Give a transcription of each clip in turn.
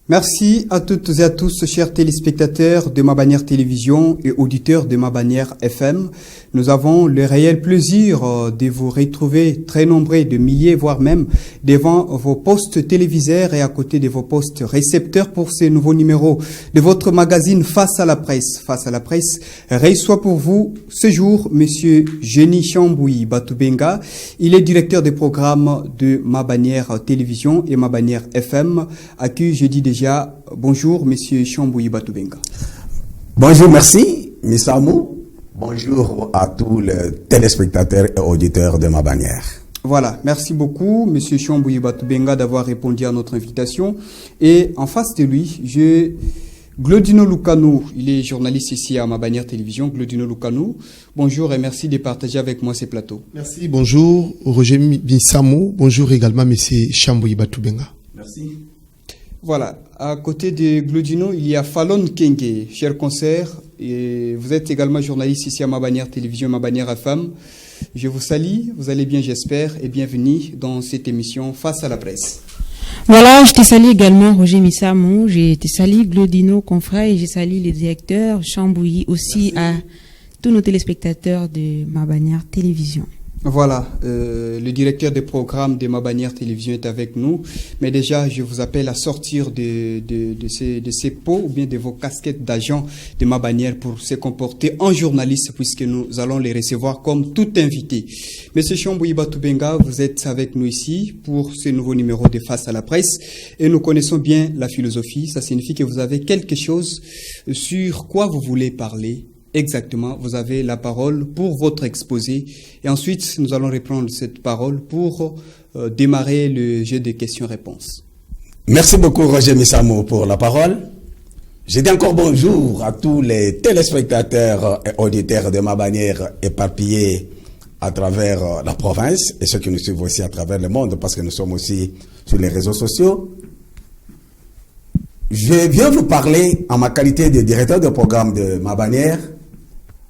Merci à toutes et à tous, chers téléspectateurs de Ma Bannière Télévision et auditeurs de Ma Bannière FM. Nous avons le réel plaisir de vous retrouver très nombreux, de milliers, voire même devant vos postes téléviseurs et à côté de vos postes récepteurs pour ce nouveau numéro de votre magazine Face à la presse. Face à la presse reçoit pour vous ce jour Monsieur Génie Chambouyi Batubenga. Il est directeur des programmes de Ma Bannière Télévision et Ma Bannière FM, à qui je dis déjà bonjour, Monsieur Chambouyi Batubenga. Bonjour, merci, Miss Amou. Bonjour à tous les téléspectateurs et auditeurs de Ma Bannière. Voilà, merci beaucoup, Monsieur Chambouyi Batubenga, d'avoir répondu à notre invitation. Et en face de lui, j'ai Glodino Lukanou. Il est journaliste ici à Ma Bannière Télévision. Glodino Lukanou, bonjour et merci de partager avec moi ces plateaux. Merci, bonjour, Roger Missamou. Bonjour également, Monsieur Chambouyi Batubenga. Merci. Voilà, à côté de Glodino, il y a Fallon Kenge, cher concert, et vous êtes également journaliste ici à Ma Bannière Télévision, Ma Bannière FM. Je vous salue, vous allez bien j'espère, et bienvenue dans cette émission Face à la presse. Voilà, je te salue également Roger Missamou, je te salue Glodino, confrère, et je salue les directeurs, Chambouyi aussi. Merci à tous nos téléspectateurs de Ma Bannière Télévision. Voilà, le directeur des programmes de Ma Bannière Télévision est avec nous. Mais déjà, je vous appelle à sortir de ces pots ou bien de vos casquettes d'agents de Ma Bannière pour se comporter en journaliste, puisque nous allons les recevoir comme tout invité. Monsieur Chambouyi Batubenga, vous êtes avec nous ici pour ce nouveau numéro de Face à la presse. Et nous connaissons bien la philosophie. Ça signifie que vous avez quelque chose sur quoi vous voulez parler. Exactement, vous avez la parole pour votre exposé et ensuite nous allons reprendre cette parole pour démarrer le jeu de questions-réponses. Merci beaucoup Roger Missamou pour la parole. Je dis encore bonjour à tous les téléspectateurs et auditeurs de Ma Bannière éparpillés à travers la province et ceux qui nous suivent aussi à travers le monde parce que nous sommes aussi sur les réseaux sociaux. Je viens vous parler en ma qualité de directeur de programme de Ma Bannière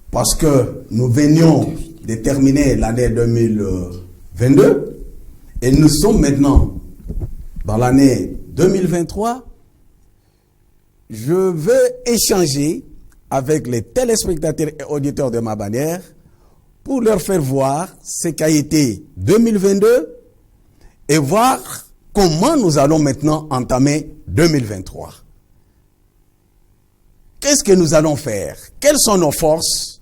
parce que nous venions de terminer l'année 2022 et nous sommes maintenant dans l'année 2023. Je veux échanger avec les téléspectateurs et auditeurs de Ma Bannière pour leur faire voir ce qu'a été 2022 et voir comment nous allons maintenant entamer 2023. Qu'est-ce que nous allons faire? Quelles sont nos forces?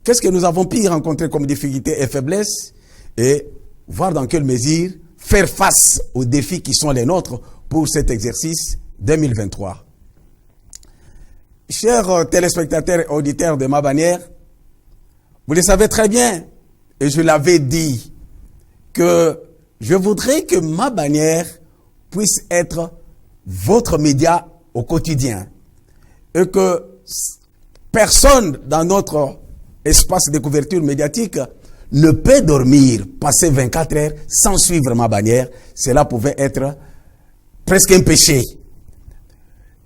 Qu'est-ce que nous avons pu rencontrer comme difficultés et faiblesses? Et voir dans quelle mesure faire face aux défis qui sont les nôtres pour cet exercice 2023. Chers téléspectateurs et auditeurs de Ma Bannière, vous le savez très bien, et je l'avais dit, que je voudrais que Ma Bannière puisse être votre média au quotidien et que personne dans notre espace de couverture médiatique ne peut dormir, passer 24 heures sans suivre Ma Bannière. Cela pouvait être presque un péché.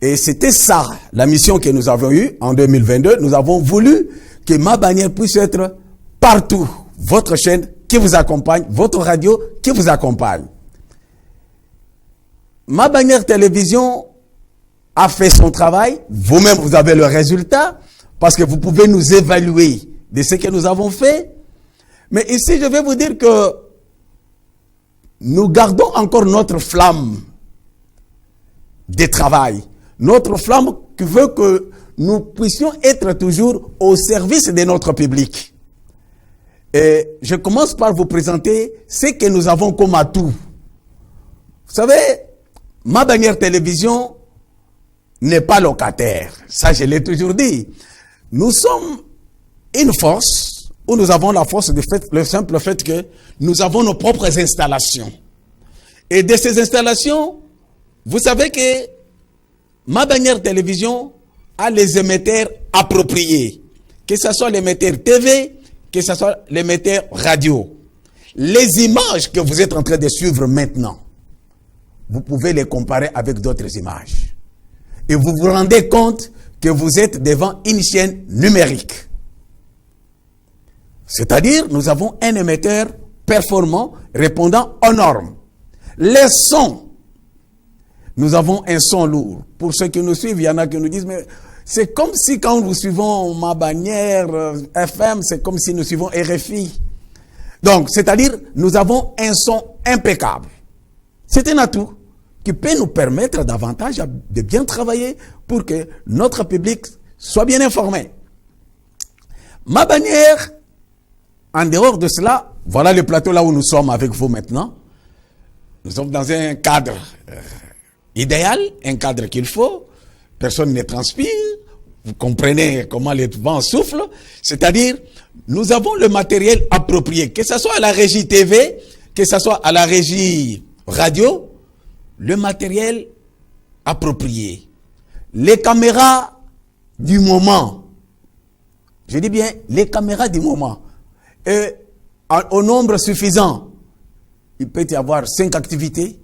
Et c'était ça, la mission que nous avons eue en 2022. Nous avons voulu que Ma Bannière puisse être partout. Votre chaîne qui vous accompagne, votre radio qui vous accompagne. Ma Bannière Télévision a fait son travail. Vous-même, vous avez le résultat parce que vous pouvez nous évaluer de ce que nous avons fait. Mais ici, je vais vous dire que nous gardons encore notre flamme de travail. Notre flamme qui veut que nous puissions être toujours au service de notre public. Et je commence par vous présenter ce que nous avons comme atout. Vous savez, Ma Bannière Télévision n'est pas locataire. Ça, je l'ai toujours dit. Nous sommes une force où nous avons la force de fait, le simple fait que nous avons nos propres installations. Et de ces installations, vous savez que Ma Bannière Télévision a les émetteurs appropriés. Que ce soit l'émetteur TV, que ce soit l'émetteur radio. Les images que vous êtes en train de suivre maintenant, vous pouvez les comparer avec d'autres images. Et vous vous rendez compte que vous êtes devant une chaîne numérique. C'est-à-dire, nous avons un émetteur performant, répondant aux normes. Les sons, nous avons un son lourd. Pour ceux qui nous suivent, il y en a qui nous disent, mais c'est comme si quand nous suivons Mabanière, FM, c'est comme si nous suivons RFI. Donc, c'est-à-dire, nous avons un son impeccable. C'est un atout qui peut nous permettre davantage de bien travailler pour que notre public soit bien informé. Mabanière, en dehors de cela, voilà le plateau là où nous sommes avec vous maintenant. Nous sommes dans un cadre idéal, un cadre qu'il faut. Personne ne transpire. Vous comprenez comment le vent souffle. C'est-à-dire, nous avons le matériel approprié, que ce soit à la régie TV, que ce soit à la régie radio, le matériel approprié. Les caméras du moment. Je dis bien, les caméras du moment. Et au nombre suffisant, il peut y avoir 5 activités,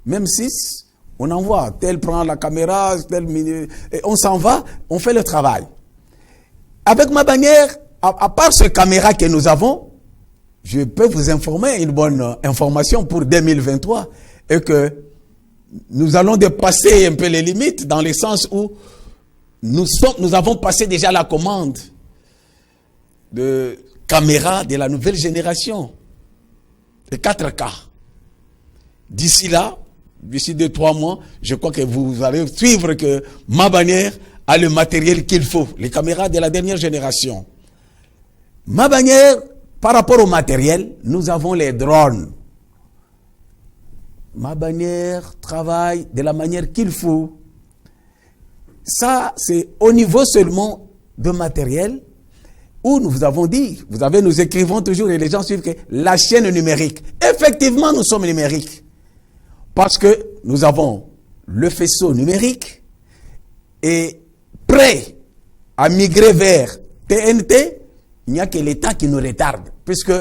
même 6. On envoie, tel prend la caméra, tel minute, et on s'en va, on fait le travail. Avec Mabanière, à part ce caméra que nous avons, je peux vous informer une bonne information pour 2023, et que nous allons dépasser un peu les limites dans le sens où nous avons passé déjà la commande de caméras de la nouvelle génération, de 4K. D'ici là, d'ici 2-3 mois, je crois que vous allez suivre que Mabanière a le matériel qu'il faut, les caméras de la dernière génération. Mabanière, par rapport au matériel, nous avons les drones. Mabanière travaille de la manière qu'il faut. Ça, c'est au niveau seulement de matériel où nous vous avons dit, nous écrivons toujours et les gens suivent que la chaîne numérique. Effectivement, nous sommes numériques. Parce que nous avons le faisceau numérique et prêt à migrer vers TNT, il n'y a que l'État qui nous retarde. Puisque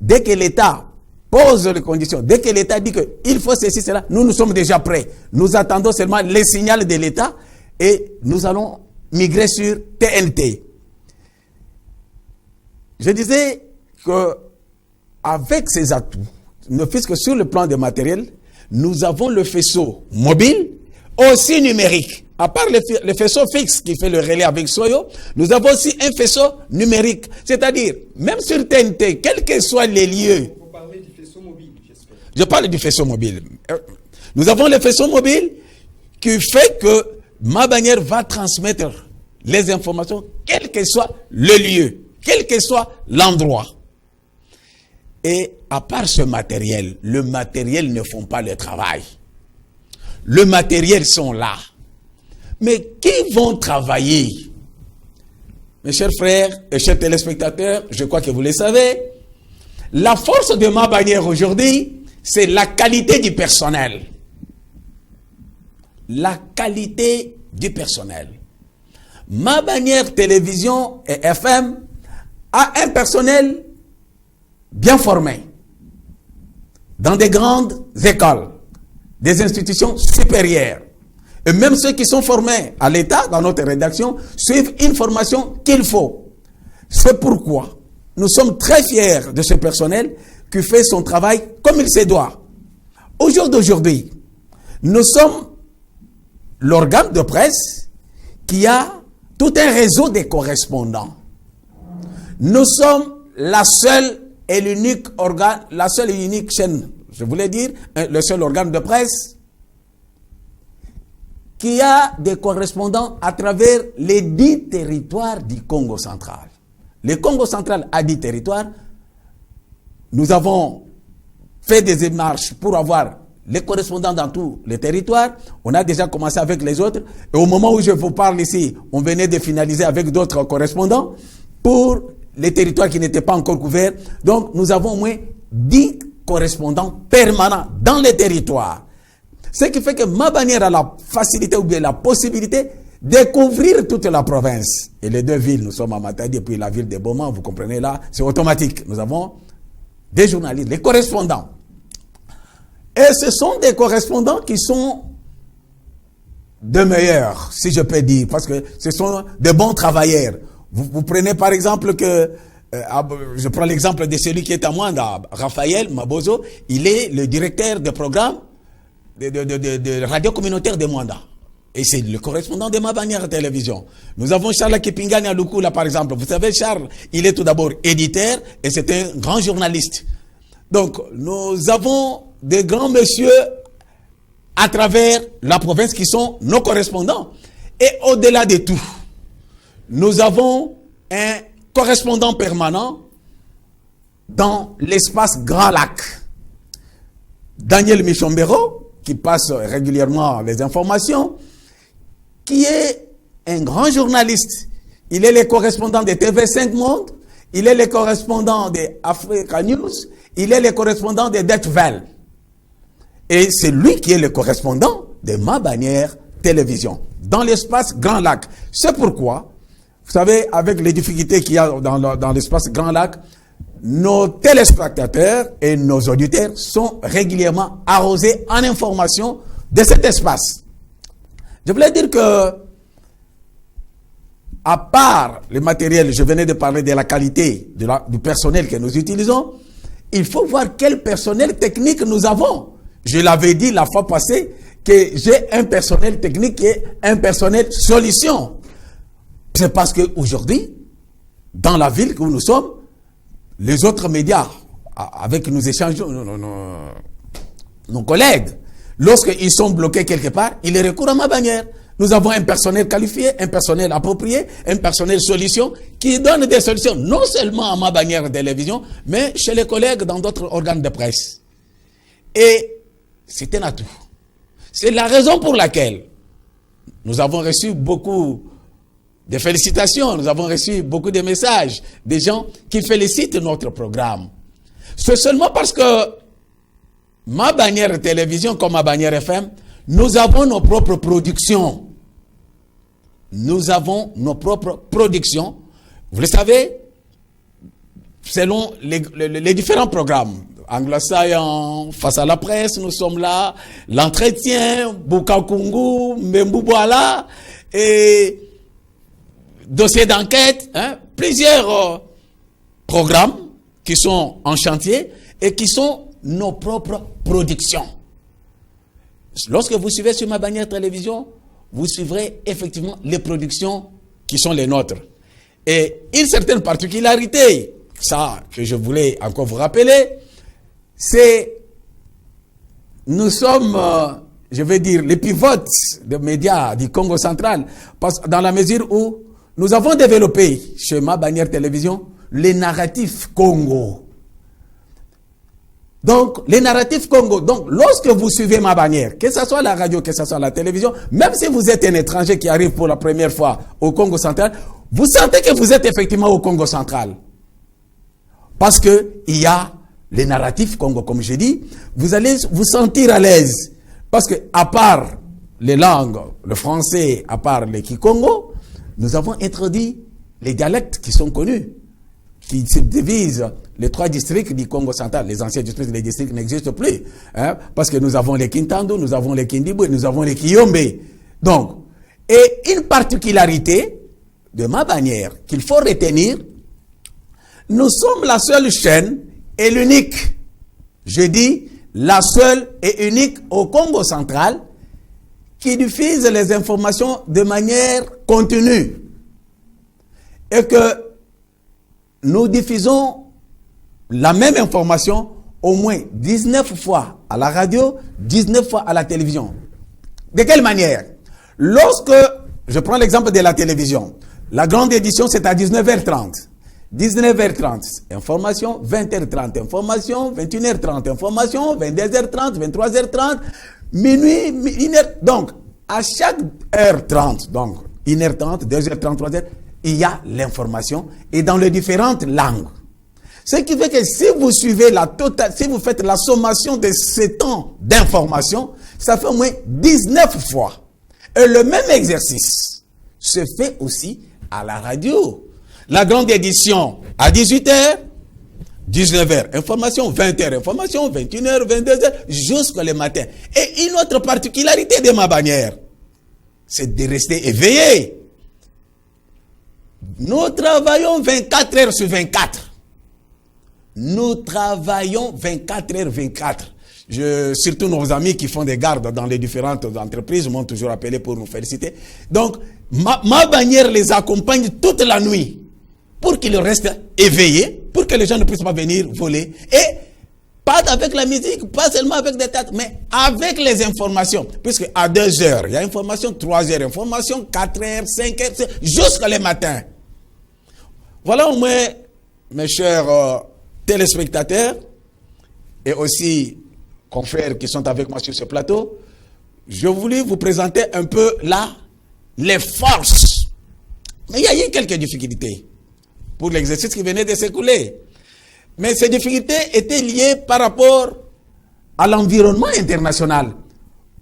dès que l'État pose les conditions, dès que l'État dit qu'il faut ceci, cela, nous sommes déjà prêts. Nous attendons seulement les signaux de l'État et nous allons migrer sur TNT. Je disais que avec ces atouts, ne fût-ce que sur le plan des matériels, nous avons le faisceau mobile, aussi numérique. À part le faisceau fixe qui fait le relais avec Soyo, nous avons aussi un faisceau numérique. C'est-à-dire, même sur TNT, quels que soient les lieux. Vous parlez du faisceau mobile, j'espère. Je parle du faisceau mobile. Nous avons le faisceau mobile qui fait que Mabanière va transmettre les informations, quel que soit le lieu, quel que soit l'endroit. Et à part ce matériel, le matériel ne font pas le travail. Le matériel sont là. Mais qui vont travailler? Mes chers frères et chers téléspectateurs, je crois que vous le savez, la force de Mabanière aujourd'hui, c'est la qualité du personnel. La qualité du personnel. Mabanière Télévision et FM a un personnel bien formés, dans des grandes écoles, des institutions supérieures. Et même ceux qui sont formés à l'État, dans notre rédaction, suivent une formation qu'il faut. C'est pourquoi nous sommes très fiers de ce personnel qui fait son travail comme il se doit. Au jour d'aujourd'hui, nous sommes l'organe de presse qui a tout un réseau de correspondants. Nous sommes la seule et l'unique organe, la seule et unique chaîne, je voulais dire, le seul organe de presse qui a des correspondants à travers les 10 territoires du Congo central. Le Congo central a 10 territoires. Nous avons fait des démarches pour avoir les correspondants dans tous les territoires. On a déjà commencé avec les autres. Et au moment où je vous parle ici, on venait de finaliser avec d'autres correspondants pour les territoires qui n'étaient pas encore couverts. Donc, nous avons au moins 10 correspondants permanents dans les territoires. Ce qui fait que Mabanière a la facilité ou bien la possibilité de couvrir toute la province. Et les 2 villes, nous sommes à Matadi et puis la ville de Boma, vous comprenez là, c'est automatique. Nous avons des journalistes, les correspondants. Et ce sont des correspondants qui sont de meilleurs, si je peux dire, parce que ce sont de bons travailleurs. Vous prenez par exemple que, je prends l'exemple de celui qui est à moi, Raphaël Mabozo, il est le directeur de programme de radio communautaire de Mwanda. Et c'est le correspondant de Mabanière Télévision. Nous avons Charles Kipingani Alukula, par exemple. Vous savez, Charles, il est tout d'abord éditeur et c'est un grand journaliste. Donc, nous avons des grands messieurs à travers la province qui sont nos correspondants. Et au-delà de tout, nous avons un correspondant permanent dans l'espace Grand Lac. Daniel Michombero, qui passe régulièrement les informations, qui est un grand journaliste. Il est le correspondant de TV5 Monde, il est le correspondant de Africa News, il est le correspondant de Detvel. Et c'est lui qui est le correspondant de Mabanière Télévision, dans l'espace Grand Lac. C'est pourquoi, vous savez, avec les difficultés qu'il y a dans l'espace Grand Lac, nos téléspectateurs et nos auditeurs sont régulièrement arrosés en information de cet espace. Je voulais dire que, à part le matériel, je venais de parler de la qualité du personnel que nous utilisons, il faut voir quel personnel technique nous avons. Je l'avais dit la fois passée que j'ai un personnel technique qui est un personnel solution. C'est parce qu'aujourd'hui, dans la ville où nous sommes, les autres médias, avec nous échangeons, nos collègues, lorsqu'ils sont bloqués quelque part, ils recourent à Mabanière. Nous avons un personnel qualifié, un personnel approprié, un personnel solution qui donne des solutions non seulement à Mabanière Télévision, mais chez les collègues dans d'autres organes de presse. Et c'est un atout. C'est la raison pour laquelle nous avons reçu beaucoup de félicitations, nous avons reçu beaucoup de messages des gens qui félicitent notre programme. C'est seulement parce que Mabanière Télévision comme Mabanière FM, nous avons nos propres productions. Nous avons nos propres productions. Vous le savez, selon les différents programmes. Anglo-Saillant, Face à la presse, nous sommes là. L'entretien, Bukakungu, Mbembouboala, et dossier d'enquête, plusieurs programmes qui sont en chantier et qui sont nos propres productions. Lorsque vous suivez sur Mabanière Télévision, vous suivrez effectivement les productions qui sont les nôtres. Et une certaine particularité, ça que je voulais encore vous rappeler, c'est nous sommes, je vais dire, les pivots des médias du Congo central, parce, dans la mesure où nous avons développé chez Mabanière Télévision les narratifs Congo. Donc, les narratifs Congo. Donc, lorsque vous suivez Mabanière, que ce soit la radio, que ce soit la télévision, même si vous êtes un étranger qui arrive pour la première fois au Congo central, vous sentez que vous êtes effectivement au Congo central. Parce que il y a les narratifs Congo, comme je dis, vous allez vous sentir à l'aise. Parce que, à part les langues, le français, à part les Kikongo, nous avons introduit les dialectes qui sont connus, qui se divisent les 3 districts du Congo central. Les anciens districts, les districts n'existent plus. Parce que nous avons les Kintandu, nous avons les Kindibou, nous avons les Kiyombe. Donc, et une particularité de Mabanière qu'il faut retenir, nous sommes la seule chaîne et l'unique, je dis la seule et unique au Congo central qui diffuse les informations de manière continue. Et que nous diffusons la même information au moins 19 fois à la radio, 19 fois à la télévision. De quelle manière? Lorsque, je prends l'exemple de la télévision, la grande édition c'est à 19h30. 19h30, information, 20h30, information, 21h30, information, 22h30, 23h30, minuit, 1h. Donc, à chaque heure 30, donc 1h30, 2h30, 3h, il y a l'information et dans les différentes langues. Ce qui fait que si vous suivez si vous faites la sommation de ces temps d'information, ça fait au moins 19 fois. Et le même exercice se fait aussi à la radio. La grande édition à 18h, 19h, information, 20h, information, 21h, 22h, jusqu'au matin. Et une autre particularité de Mabanière, c'est de rester éveillé. Nous travaillons 24 heures sur 24. Nous travaillons 24 heures 24. Surtout nos amis qui font des gardes dans les différentes entreprises m'ont toujours appelé pour nous féliciter. Donc, ma bannière les accompagne toute la nuit pour qu'ils restent éveillés, pour que les gens ne puissent pas venir voler. Et pas avec la musique, pas seulement avec des têtes, mais avec les informations. Puisque à 2 heures, il y a information, 3 heures, information, 4 heures, 5 heures, jusqu'à le matin. Voilà au moins, mes chers téléspectateurs, et aussi confrères qui sont avec moi sur ce plateau, je voulais vous présenter un peu là les forces. Mais il y a eu quelques difficultés pour l'exercice qui venait de s'écouler. Mais ces difficultés étaient liées par rapport à l'environnement international.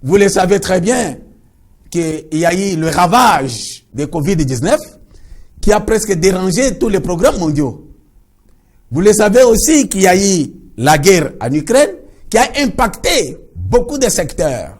Vous le savez très bien qu'il y a eu le ravage de Covid-19 qui a presque dérangé tous les programmes mondiaux. Vous le savez aussi qu'il y a eu la guerre en Ukraine qui a impacté beaucoup de secteurs.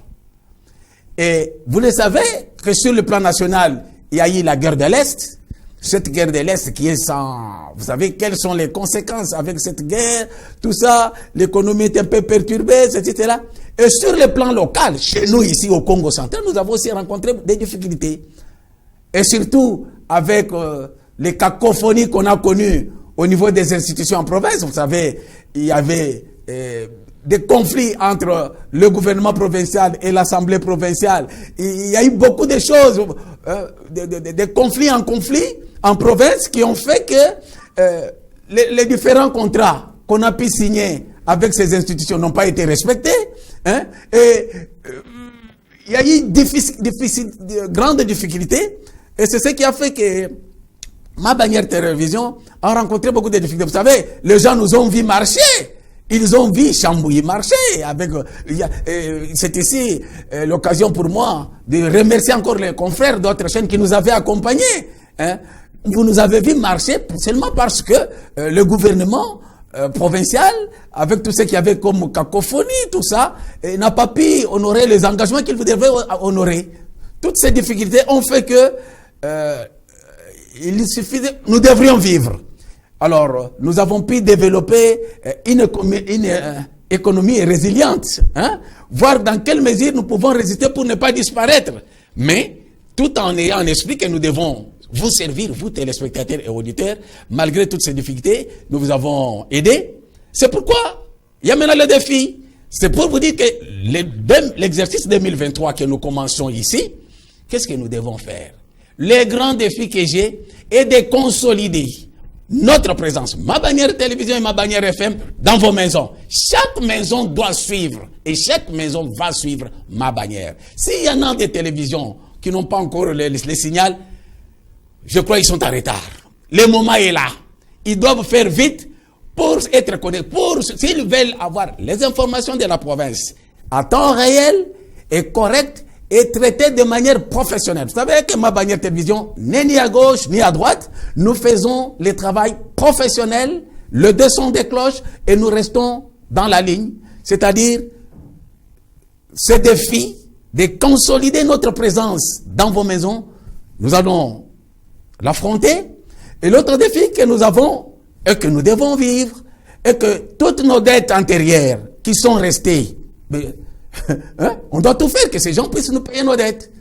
Et vous le savez que sur le plan national, il y a eu la guerre de l'Est. Cette guerre de l'Est qui est sans... Vous savez quelles sont les conséquences avec cette guerre, tout ça, l'économie est un peu perturbée, etc. Et sur le plan local, chez nous ici au Congo central, nous avons aussi rencontré des difficultés. Et surtout avec les cacophonies qu'on a connues au niveau des institutions en province. Vous savez, il y avait des conflits entre le gouvernement provincial et l'Assemblée provinciale. Il y a eu beaucoup de choses, des conflits en province qui ont fait que les différents contrats qu'on a pu signer avec ces institutions n'ont pas été respectés. Hein, et il y a eu de grandes difficultés. Et c'est ce qui a fait que ma bannière télévision a rencontré beaucoup de difficultés. Vous savez, les gens nous ont vu marcher. Ils ont vu Chambouilly marcher. C'est ici l'occasion pour moi de remercier encore les confrères d'autres chaînes qui nous avaient accompagnés. Hein. Vous nous avez vu marcher seulement parce que le gouvernement provincial, avec tout ce qu'il y avait comme cacophonie, tout ça, n'a pas pu honorer les engagements qu'il devait honorer. Toutes ces difficultés ont fait que il suffisait, nous devrions vivre. Alors, nous avons pu développer une économie résiliente, hein? Voir dans quelle mesure nous pouvons résister pour ne pas disparaître. Mais, tout en ayant en esprit que nous devons vous servir, vous téléspectateurs et auditeurs, malgré toutes ces difficultés, nous vous avons aidés. C'est pourquoi il y a maintenant le défi. C'est pour vous dire que l'exercice 2023 que nous commençons ici, qu'est-ce que nous devons faire? Le grand défi que j'ai est de consolider notre présence, ma bannière télévision et ma bannière FM, dans vos maisons. Chaque maison doit suivre et chaque maison va suivre ma bannière. S'il y en a des télévisions qui n'ont pas encore les signaux, je crois qu'ils sont en retard. Le moment est là. Ils doivent faire vite pour être connectés, s'ils veulent avoir les informations de la province à temps réel et correct et traitées de manière professionnelle. Vous savez que ma bannière télévision n'est ni à gauche ni à droite. Nous faisons le travail professionnel, le son des cloches et nous restons dans la ligne. C'est-à-dire, ce défi de consolider notre présence dans vos maisons, nous allons l'affronter. Et l'autre défi que nous avons et que nous devons vivre est que toutes nos dettes antérieures qui sont restées, hein, on doit tout faire que ces gens puissent nous payer nos dettes.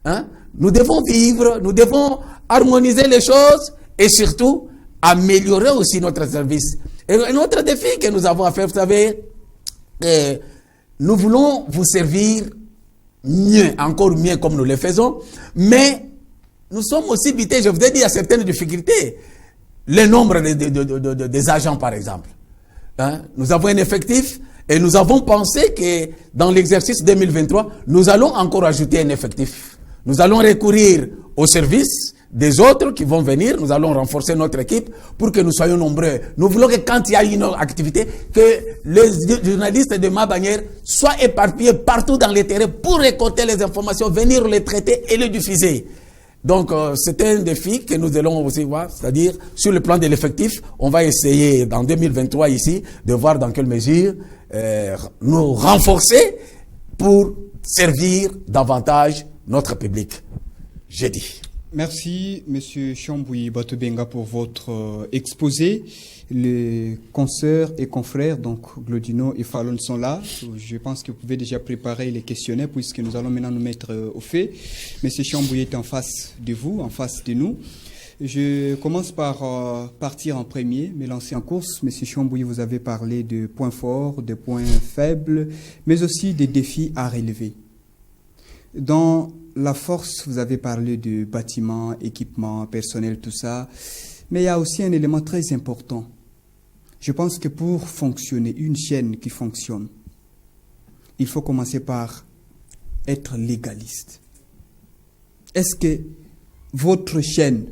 Hein. Nous devons vivre, nous devons harmoniser les choses et surtout améliorer aussi notre service. Et un autre défi que nous avons à faire, vous savez, nous voulons vous servir mieux, encore mieux comme nous le faisons, mais nous sommes aussi bités, je vous ai dit, à certaines difficultés. Le nombre des agents, par exemple. Hein? Nous avons un effectif et nous avons pensé que dans l'exercice 2023, nous allons encore ajouter un effectif. Nous allons recourir au service des autres qui vont venir. Nous allons renforcer notre équipe pour que nous soyons nombreux. Nous voulons que quand il y a une activité, que les journalistes de ma bannière soient éparpillés partout dans les terrains pour récolter les informations, venir les traiter et les diffuser. Donc, c'est un défi que nous allons aussi voir, c'est-à-dire, sur le plan de l'effectif, on va essayer, dans 2023 ici, de voir dans quelle mesure nous renforcer pour servir davantage notre public. J'ai dit. Merci, Monsieur Chambouyi Batubenga, pour votre exposé. Les consoeurs et confrères, donc Glodino et Fallon, sont là. Je pense que vous pouvez déjà préparer les questionnaires puisque nous allons maintenant nous mettre au fait. Monsieur Chambouyi est en face de vous, en face de nous. Je commence par partir en premier, me lancer en course. Monsieur Chambouyi, vous avez parlé de points forts, de points faibles, mais aussi des défis à relever. Dans la force, vous avez parlé de bâtiments, équipements, personnel, tout ça. Mais il y a aussi un élément très important. Je pense que pour fonctionner, une chaîne qui fonctionne, il faut commencer par être légaliste. Est-ce que votre chaîne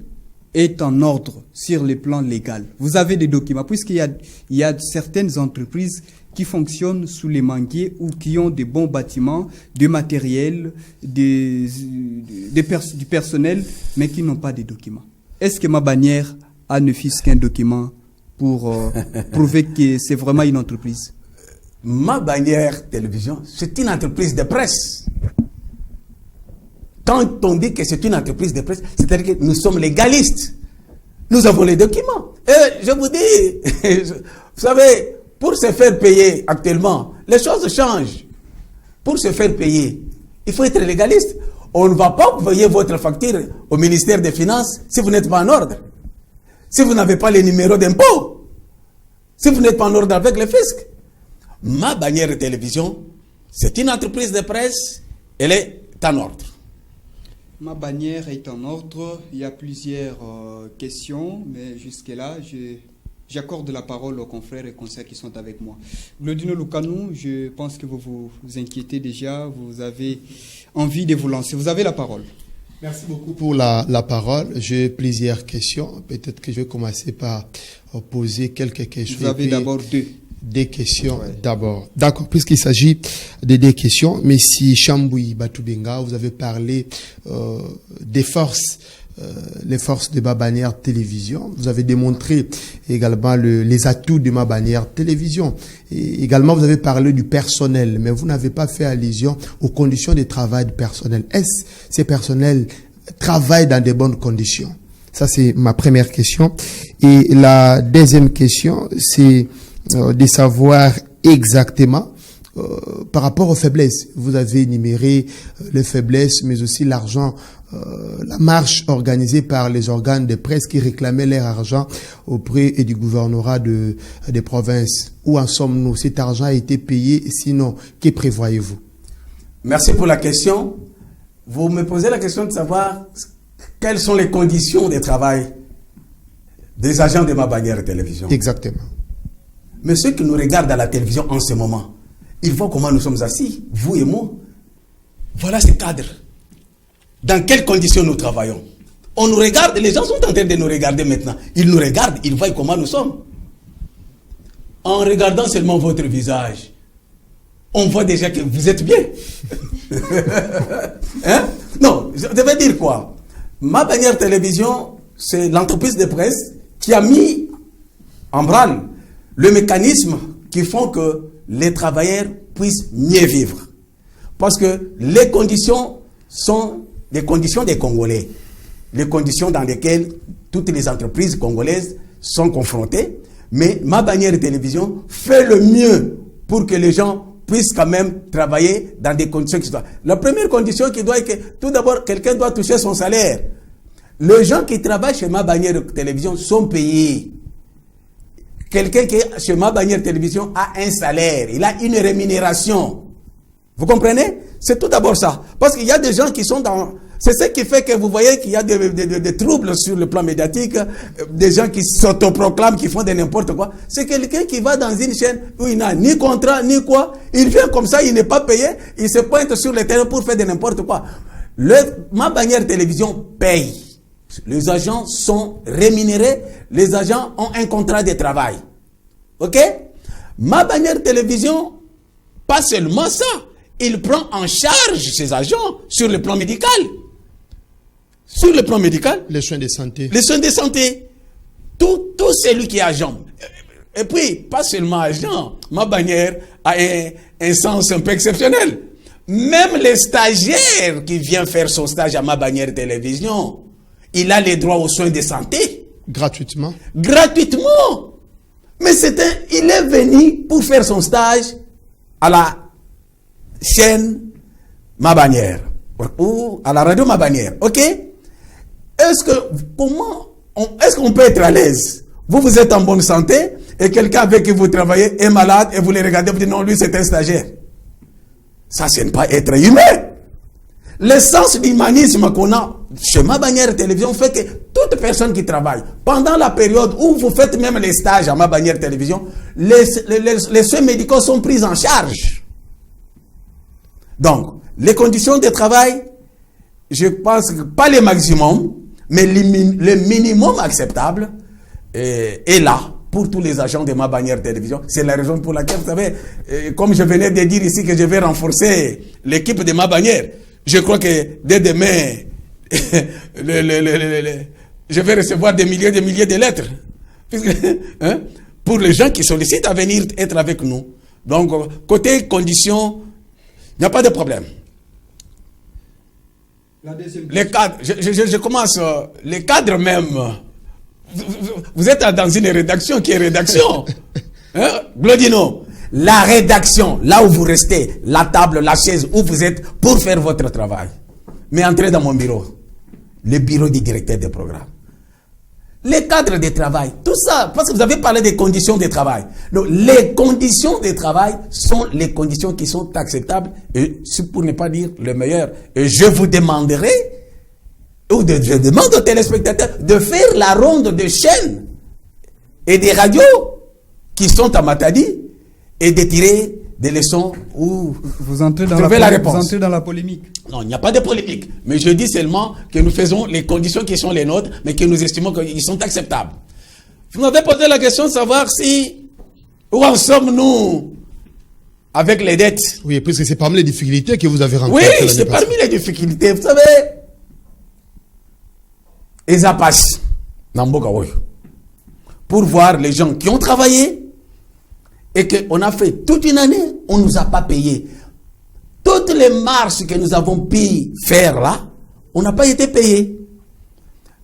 est en ordre sur le plan légal? Vous avez des documents, puisqu'il y a certaines entreprises qui fonctionnent sous les manguiers ou qui ont des bons bâtiments, du matériel, du personnel, mais qui n'ont pas de documents. Est-ce que Mabanière a ne fût-ce qu'un document pour prouver que c'est vraiment une entreprise? Mabanière Télévision, c'est une entreprise de presse. Quand on dit que c'est une entreprise de presse, c'est-à-dire que nous sommes légalistes. Nous avons les documents. Et je vous dis, vous savez, pour se faire payer actuellement, les choses changent. Pour se faire payer, il faut être légaliste. On ne va pas payer votre facture au ministère des Finances si vous n'êtes pas en ordre. Si vous n'avez pas les numéros d'impôt. Si vous n'êtes pas en ordre avec le fisc. Mabanière Télévision, c'est une entreprise de presse, elle est en ordre. Mabanière est en ordre. Il y a plusieurs questions, mais jusque-là, j'accorde la parole aux confrères et consoeurs qui sont avec moi. Glodino Lukanou, je pense que vous vous inquiétez déjà, vous avez envie de vous lancer. Vous avez la parole. Merci beaucoup pour la parole. J'ai plusieurs questions. Peut-être que je vais commencer par poser quelques questions. Vous avez d'abord des questions d'abord. D'accord, puisqu'il s'agit de deux questions. Mais si Chambouyi Batubenga, vous avez parlé des forces, les forces de Mabanière Télévision. Vous avez démontré également les atouts de Mabanière Télévision. Et également, vous avez parlé du personnel, mais vous n'avez pas fait allusion aux conditions de travail du personnel. Est-ce que ces personnels travaillent dans de bonnes conditions? Ça, c'est ma première question. Et la deuxième question, c'est de savoir exactement par rapport aux faiblesses. Vous avez énuméré les faiblesses, mais aussi l'argent, la marche organisée par les organes de presse qui réclamaient leur argent auprès du gouvernorat des provinces. Où en sommes-nous? Cet argent a été payé, sinon, que prévoyez-vous? Merci pour la question. Vous me posez la question de savoir quelles sont les conditions de travail des agents de Mabanière Télévision. Exactement. Mais ceux qui nous regardent à la télévision en ce moment, ils voient comment nous sommes assis, vous et moi. Voilà ce cadre. Dans quelles conditions nous travaillons? On nous regarde, les gens sont en train de nous regarder maintenant. Ils nous regardent, ils voient comment nous sommes. En regardant seulement votre visage, on voit déjà que vous êtes bien. Hein? Non, je devais dire quoi? Mabanière Télévision, c'est l'entreprise de presse qui a mis en branle le mécanisme qui font que les travailleurs puissent mieux vivre. Parce que les conditions sont les conditions des Congolais. Les conditions dans lesquelles toutes les entreprises congolaises sont confrontées. Mais Mabanière Télévision fait le mieux pour que les gens puissent quand même travailler dans des conditions qui soient. La première condition qui doit être que, tout d'abord, quelqu'un doit toucher son salaire. Les gens qui travaillent chez Mabanière Télévision sont payés. Quelqu'un qui est chez Mabanière Télévision a un salaire, il a une rémunération. Vous comprenez? C'est tout d'abord ça. Parce qu'il y a des gens qui sont dans... C'est ce qui fait que vous voyez qu'il y a des troubles sur le plan médiatique, des gens qui s'autoproclament, qui font de n'importe quoi. C'est quelqu'un qui va dans une chaîne où il n'a ni contrat, ni quoi. Il vient comme ça, il n'est pas payé, il se pointe sur le terrain pour faire de n'importe quoi. Mabanière Télévision paye. Les agents sont rémunérés, les agents ont un contrat de travail. Ok? Mabanière Télévision, pas seulement ça, il prend en charge ses agents sur le plan médical. Sur le plan médical. Les soins de santé. Les soins de santé. Tout celui qui est agent. Et puis, pas seulement agent, Mabanière a un sens un peu exceptionnel. Même les stagiaires qui viennent faire son stage à Mabanière Télévision il a les droits aux soins de santé. Gratuitement. Gratuitement. Mais il est venu pour faire son stage à la chaîne Mabanière ou à la radio Mabanière. Ok? Est-ce qu'on peut être à l'aise? Vous êtes en bonne santé et quelqu'un avec qui vous travaillez est malade et vous les regardez, vous dites non, lui c'est un stagiaire. Ça, c'est ne pas être humain. L'essence d'humanisme qu'on a chez Mabanière Télévision fait que toute personne qui travaille, pendant la période où vous faites même les stages à Mabanière Télévision, les soins médicaux sont pris en charge. Donc, les conditions de travail, je pense que pas les maximum, mais le minimum acceptable est là pour tous les agents de Mabanière Télévision. C'est la raison pour laquelle, vous savez, comme je venais de dire ici que je vais renforcer l'équipe de Mabanière, je crois que dès demain, je vais recevoir des milliers de lettres. Pour les gens qui sollicitent à venir être avec nous. Donc, côté conditions, il n'y a pas de problème. Les cadres, je commence, les cadres même, vous êtes dans une rédaction qui est rédaction. Glodino, la rédaction, là où vous restez, la table, la chaise, où vous êtes pour faire votre travail. Mais entrez dans mon bureau, le bureau du directeur des programmes. Les cadres de travail, tout ça, parce que vous avez parlé des conditions de travail. Donc, les conditions de travail sont les conditions qui sont acceptables, et pour ne pas dire le meilleur. Et je vous demanderai, je demande aux téléspectateurs de faire la ronde de chaînes et des radios qui sont à Matadi et de tirer des leçons où vous entrez dans la réponse. Vous entrez dans la polémique. Non, il n'y a pas de polémique. Mais je dis seulement que nous faisons les conditions qui sont les nôtres, mais que nous estimons qu'ils sont acceptables. Vous m'avez posé la question de savoir où en sommes-nous avec les dettes. Oui, puisque c'est parmi les difficultés que vous avez rencontrées. Oui, c'est parmi les difficultés. Vous savez, Ezapash, Namboka Woyo, pour voir les gens qui ont travaillé et qu'on a fait toute une année, on ne nous a pas payé. Toutes les marches que nous avons pu faire là, on n'a pas été payé.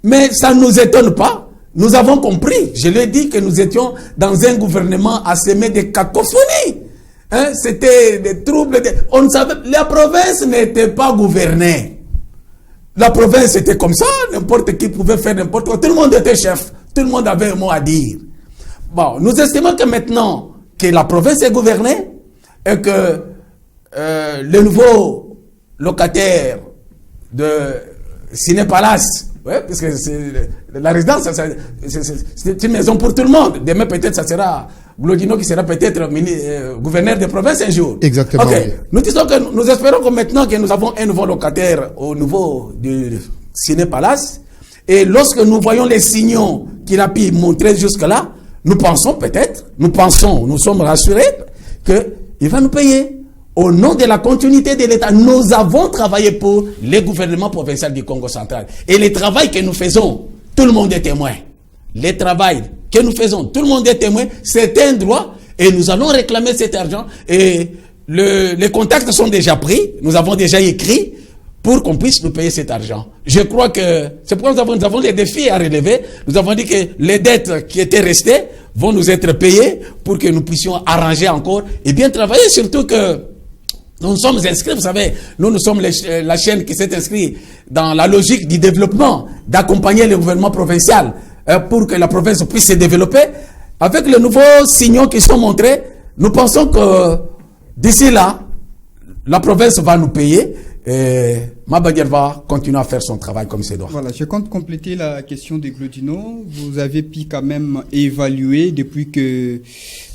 Mais ça ne nous étonne pas. Nous avons compris. Je l'ai dit que nous étions dans un gouvernement à semer des cacophonies. C'était des troubles. On ne savait, la province n'était pas gouvernée. La province était comme ça. N'importe qui pouvait faire n'importe quoi. Tout le monde était chef. Tout le monde avait un mot à dire. Bon, nous estimons que maintenant que la province est gouvernée et que le nouveau locataire de Ciné Palace, ouais, parce que la résidence, c'est une maison pour tout le monde. Demain, peut-être, ça sera Glodino qui sera peut-être gouverneur de province un jour. Exactement. Okay. Nous disons que nous espérons que maintenant que nous avons un nouveau locataire au niveau du Ciné Palace, et lorsque nous voyons les signaux qu'il a pu montrer jusque-là, nous sommes rassurés qu'il va nous payer. Au nom de la continuité de l'État, nous avons travaillé pour le gouvernement provincial du Congo central. Et le travail que nous faisons, tout le monde est témoin. Le travail que nous faisons, tout le monde est témoin, c'est un droit et nous allons réclamer cet argent. Et les contacts sont déjà pris, nous avons déjà écrit pour qu'on puisse nous payer cet argent. Je crois que c'est pourquoi nous avons des défis à relever. Nous avons dit que les dettes qui étaient restées vont nous être payées pour que nous puissions arranger encore et bien travailler, surtout que nous sommes inscrits, vous savez, nous sommes la chaîne qui s'est inscrite dans la logique du développement, d'accompagner le gouvernement provincial pour que la province puisse se développer. Avec les nouveaux signaux qui sont montrés, nous pensons que d'ici là, la province va nous payer et Mabanière va continuer à faire son travail comme c'est doit. Voilà, je compte compléter la question de Glodino. Vous avez pu quand même évaluer depuis que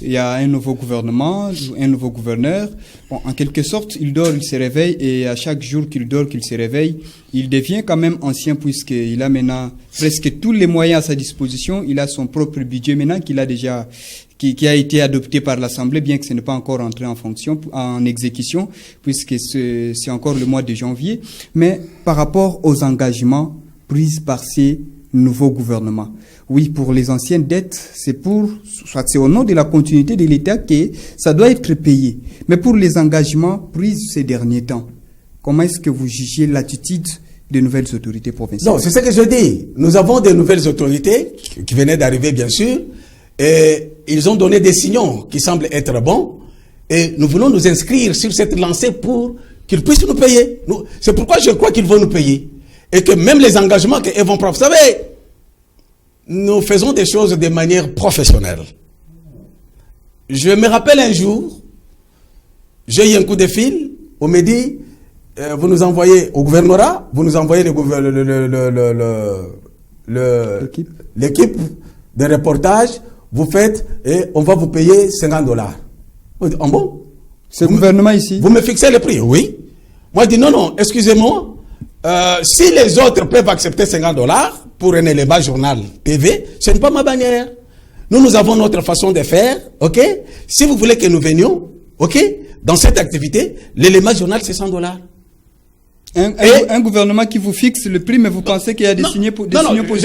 il y a un nouveau gouvernement, un nouveau gouverneur. Bon, en quelque sorte, il dort, il se réveille et à chaque jour qu'il dort, qu'il se réveille, il devient quand même ancien puisqu'il a maintenant presque tous les moyens à sa disposition. Il a son propre budget maintenant qu'il a déjà qui a été adopté par l'Assemblée, bien que ce n'est pas encore entré en exécution, puisque c'est encore le mois de janvier. Mais par rapport aux engagements pris par ces nouveaux gouvernements, oui, pour les anciennes dettes, c'est au nom de la continuité de l'État que ça doit être payé. Mais pour les engagements pris ces derniers temps, comment est-ce que vous jugez l'attitude de nouvelles autorités provinciales? Non, c'est ce que je dis. Nous avons de nouvelles autorités qui venaient d'arriver, bien sûr, et ils ont donné des signaux qui semblent être bons, et nous voulons nous inscrire sur cette lancée pour qu'ils puissent nous payer. C'est pourquoi je crois qu'ils vont nous payer. Et que même les engagements qu'ils vont prendre, vous savez, nous faisons des choses de manière professionnelle. Je me rappelle un jour, j'ai eu un coup de fil, on me dit, vous nous envoyez au gouvernorat, vous nous envoyez l'équipe de reportage, vous faites et on va vous payer $50. En bon? Ce gouvernement ici? Vous me fixez le prix? Oui. Moi je dis non, excusez-moi, si les autres peuvent accepter $50 pour un élément journal TV, ce n'est pas ma bannière. Nous avons notre façon de faire, ok? Si vous voulez que nous venions, ok? Dans cette activité, l'élément journal c'est $100. Un gouvernement qui vous fixe le prix, mais vous pensez qu'il y a des signaux positifs?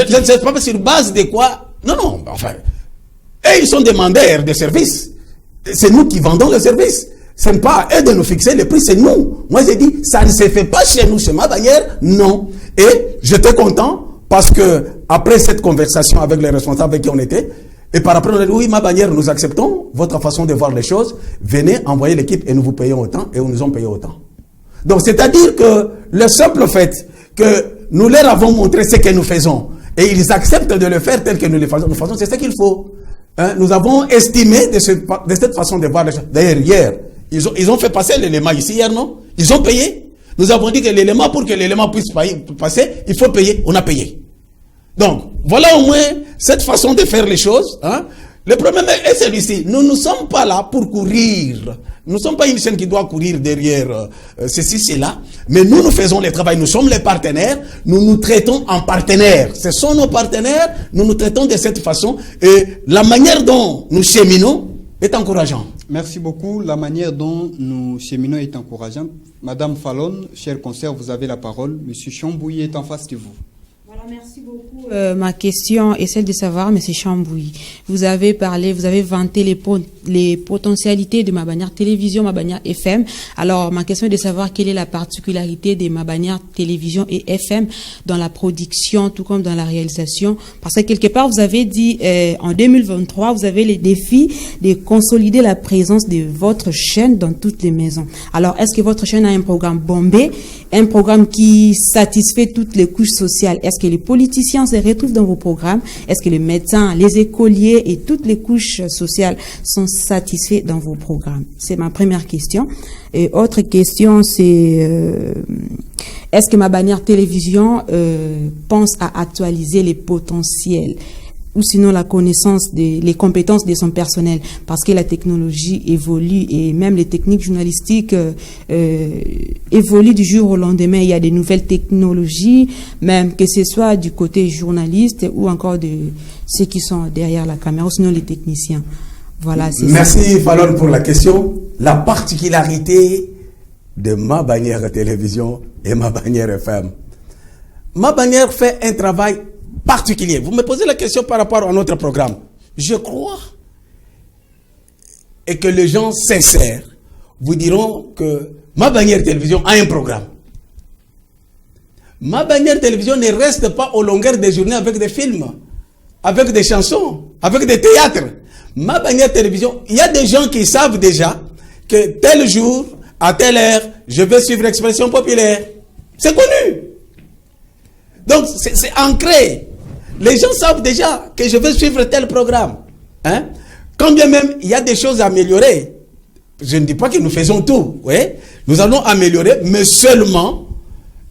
Je ne sais pas sur base de quoi. Non, enfin. Et ils sont demandeurs de services. C'est nous qui vendons le service. Ce n'est pas eux de nous fixer le prix, c'est nous. Moi, j'ai dit, ça ne se fait pas chez nous, chez ma bannière, non. Et j'étais content parce que, après cette conversation avec les responsables avec qui on était, et par après, on a dit, oui, ma bannière, nous acceptons votre façon de voir les choses. Venez, envoyez l'équipe et nous vous payons autant, et nous ont payé autant. Donc, c'est-à-dire que le simple fait que nous leur avons montré ce que nous faisons, et ils acceptent de le faire tel que nous le faisons, c'est ce qu'il faut. Nous avons estimé de cette façon de voir les choses. D'ailleurs, hier, ils ont fait passer l'élément ici, hier, non? Ils ont payé. Nous avons dit que l'élément, pour que l'élément puisse passer, il faut payer. On a payé. Donc, voilà au moins cette façon de faire les choses. Hein? Le problème est celui-ci. Nous ne sommes pas là pour courir. Nous ne sommes pas une chaîne qui doit courir derrière ceci, cela. Mais nous faisons le travail. Nous sommes les partenaires. Nous nous traitons en partenaires. Ce sont nos partenaires. Nous nous traitons de cette façon. Et la manière dont nous cheminons est encourageante. Merci beaucoup. La manière dont nous cheminons est encourageante. Madame Fallon, cher conseiller, vous avez la parole. Monsieur Chambouilly est en face de vous. Voilà, merci beaucoup. Ma question est celle de savoir, Monsieur Chambouilly, vous avez parlé, vous avez vanté les potentialités de ma bannière télévision, ma bannière FM. Alors, ma question est de savoir quelle est la particularité de ma bannière télévision et FM dans la production, tout comme dans la réalisation. Parce que quelque part, vous avez dit, en 2023, vous avez les défis de consolider la présence de votre chaîne dans toutes les maisons. Alors, est-ce que votre chaîne a un programme bombé, un programme qui satisfait toutes les couches sociales? Est-ce que les politiciens se retrouvent dans vos programmes? Est-ce que les médecins, les écoliers et toutes les couches sociales sont satisfaits dans vos programmes? C'est ma première question. Et autre question, c'est est-ce que ma bannière télévision pense à actualiser les potentiels ou sinon la connaissance les compétences de son personnel, parce que la technologie évolue et même les techniques journalistiques évoluent du jour au lendemain. Il y a des nouvelles technologies, même que ce soit du côté journaliste ou encore de ceux qui sont derrière la caméra, ou sinon les techniciens. Voilà, c'est ça. Merci Fallon pour la question. La particularité de ma bannière télévision et ma bannière FM. Ma bannière fait un travail particulier. Vous me posez la question par rapport à notre programme. Je crois et que les gens sincères vous diront que ma bannière télévision a un programme. Ma bannière télévision ne reste pas aux longueurs des journées avec des films, avec des chansons, avec des théâtres. Ma bannière télévision, il y a des gens qui savent déjà que tel jour, à telle heure, je vais suivre l'expression populaire. C'est connu. Donc, c'est ancré. Les gens savent déjà que je vais suivre tel programme. Hein? Quand bien même, il y a des choses à améliorer. Je ne dis pas que nous faisons tout. Ouais? Nous allons améliorer, mais seulement...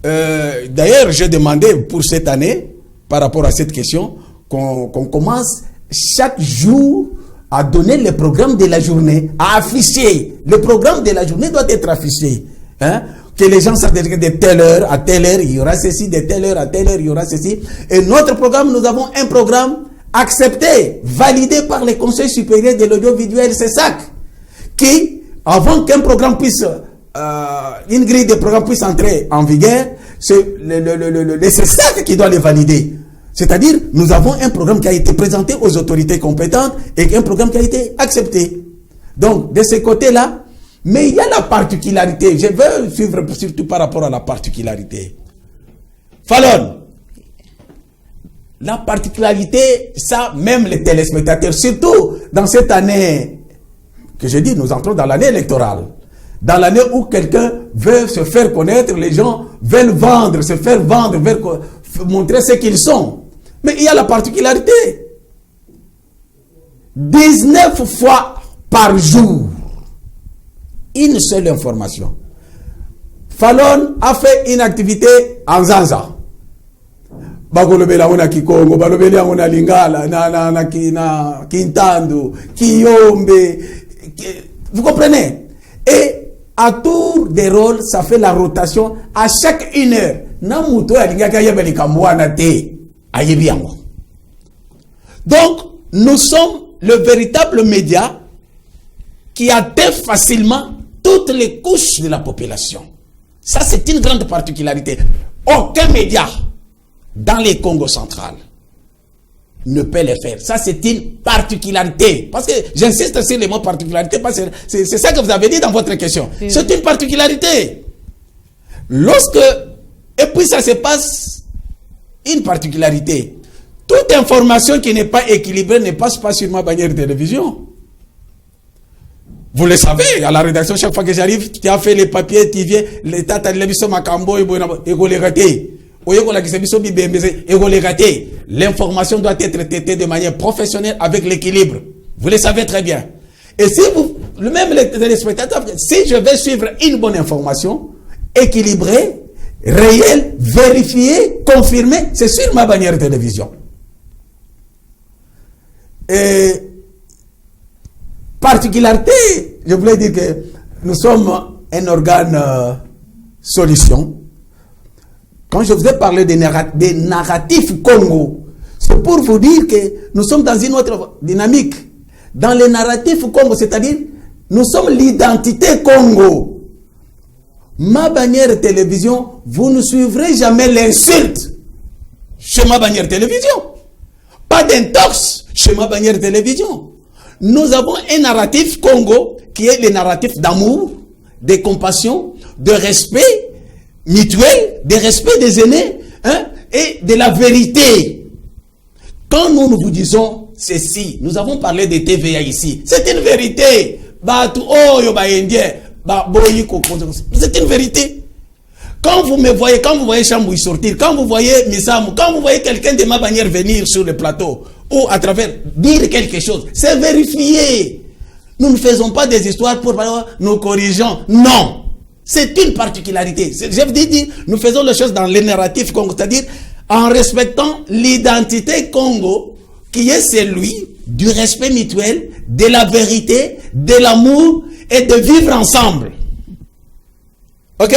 D'ailleurs, j'ai demandé pour cette année, par rapport à cette question, qu'on commence chaque jour à donner le programme de la journée, à afficher. Le programme de la journée doit être affiché. Hein? Que les gens savent que de telle heure à telle heure, il y aura ceci, de telle heure à telle heure, il y aura ceci. Et notre programme, nous avons un programme accepté, validé par les conseils supérieurs de l'audiovisuel, c'est ça, qui, avant qu'un programme puisse, une grille de programme puisse entrer en vigueur, c'est le CESAC qui doit les valider. C'est-à-dire, nous avons un programme qui a été présenté aux autorités compétentes et un programme qui a été accepté. Donc, de ce côté-là, mais il y a la particularité. Je veux suivre surtout par rapport à la particularité. Fallon, la particularité, ça, même les téléspectateurs, surtout dans cette année, que je dis, nous entrons dans l'année électorale, dans l'année où quelqu'un veut se faire connaître, les gens veulent vendre, se faire vendre, veulent montrer ce qu'ils sont. Mais il y a la particularité. 19 fois par jour, une seule information. Fallon a fait une activité en Zanza. Bakolobela ona Kikongo, balobela ona Lingala, na Kintandu, Kiyombe. Vous comprenez? Et à tour de rôle, ça fait la rotation à chaque 1 heure. Donc, nous sommes le véritable média qui atteint facilement toutes les couches de la population. Ça, c'est une grande particularité. Aucun média dans les Congo central ne peut le faire. Ça, c'est une particularité. Parce que j'insiste sur les mots particularité, parce que c'est ça que vous avez dit dans votre question. Oui. C'est une particularité. Et puis ça se passe, une particularité. Toute information qui n'est pas équilibrée ne passe pas sur ma bannière de télévision. Vous le savez, à la rédaction, chaque fois que j'arrive, tu as fait les papiers, tu viens, l'État t'a dit, l'information doit être traitée de manière professionnelle avec l'équilibre. Vous le savez très bien. Et si vous, même les téléspectateurs, si je vais suivre une bonne information, équilibrée, réelle, vérifiée, confirmée, c'est sur ma bannière de télévision. Et particularité, je voulais dire que nous sommes un organe solution. Quand je vous ai parlé des narratifs Congo, c'est pour vous dire que nous sommes dans une autre dynamique. Dans les narratifs Congo, c'est-à-dire, nous sommes l'identité Congo. Ma bannière télévision, vous ne suivrez jamais l'insulte chez ma bannière télévision. Pas d'intox chez ma bannière télévision. Nous avons un narratif Congo qui est le narratif d'amour, de compassion, de respect mutuel, de respect des aînés, hein, et de la vérité. Quand nous vous disons ceci, nous avons parlé de TVA ici, c'est une vérité. C'est une vérité. Quand vous me voyez, quand vous voyez Chambouy sortir, quand vous voyez Misamou, quand vous voyez quelqu'un de ma bannière venir sur le plateau, ou à travers dire quelque chose, c'est vérifié. Nous ne faisons pas des histoires pour nous corrigeons. Non. C'est une particularité. Je vous dis, nous faisons les choses dans le narratif Congo, c'est-à-dire en respectant l'identité Congo, qui est celui du respect mutuel, de la vérité, de l'amour et de vivre ensemble. Ok?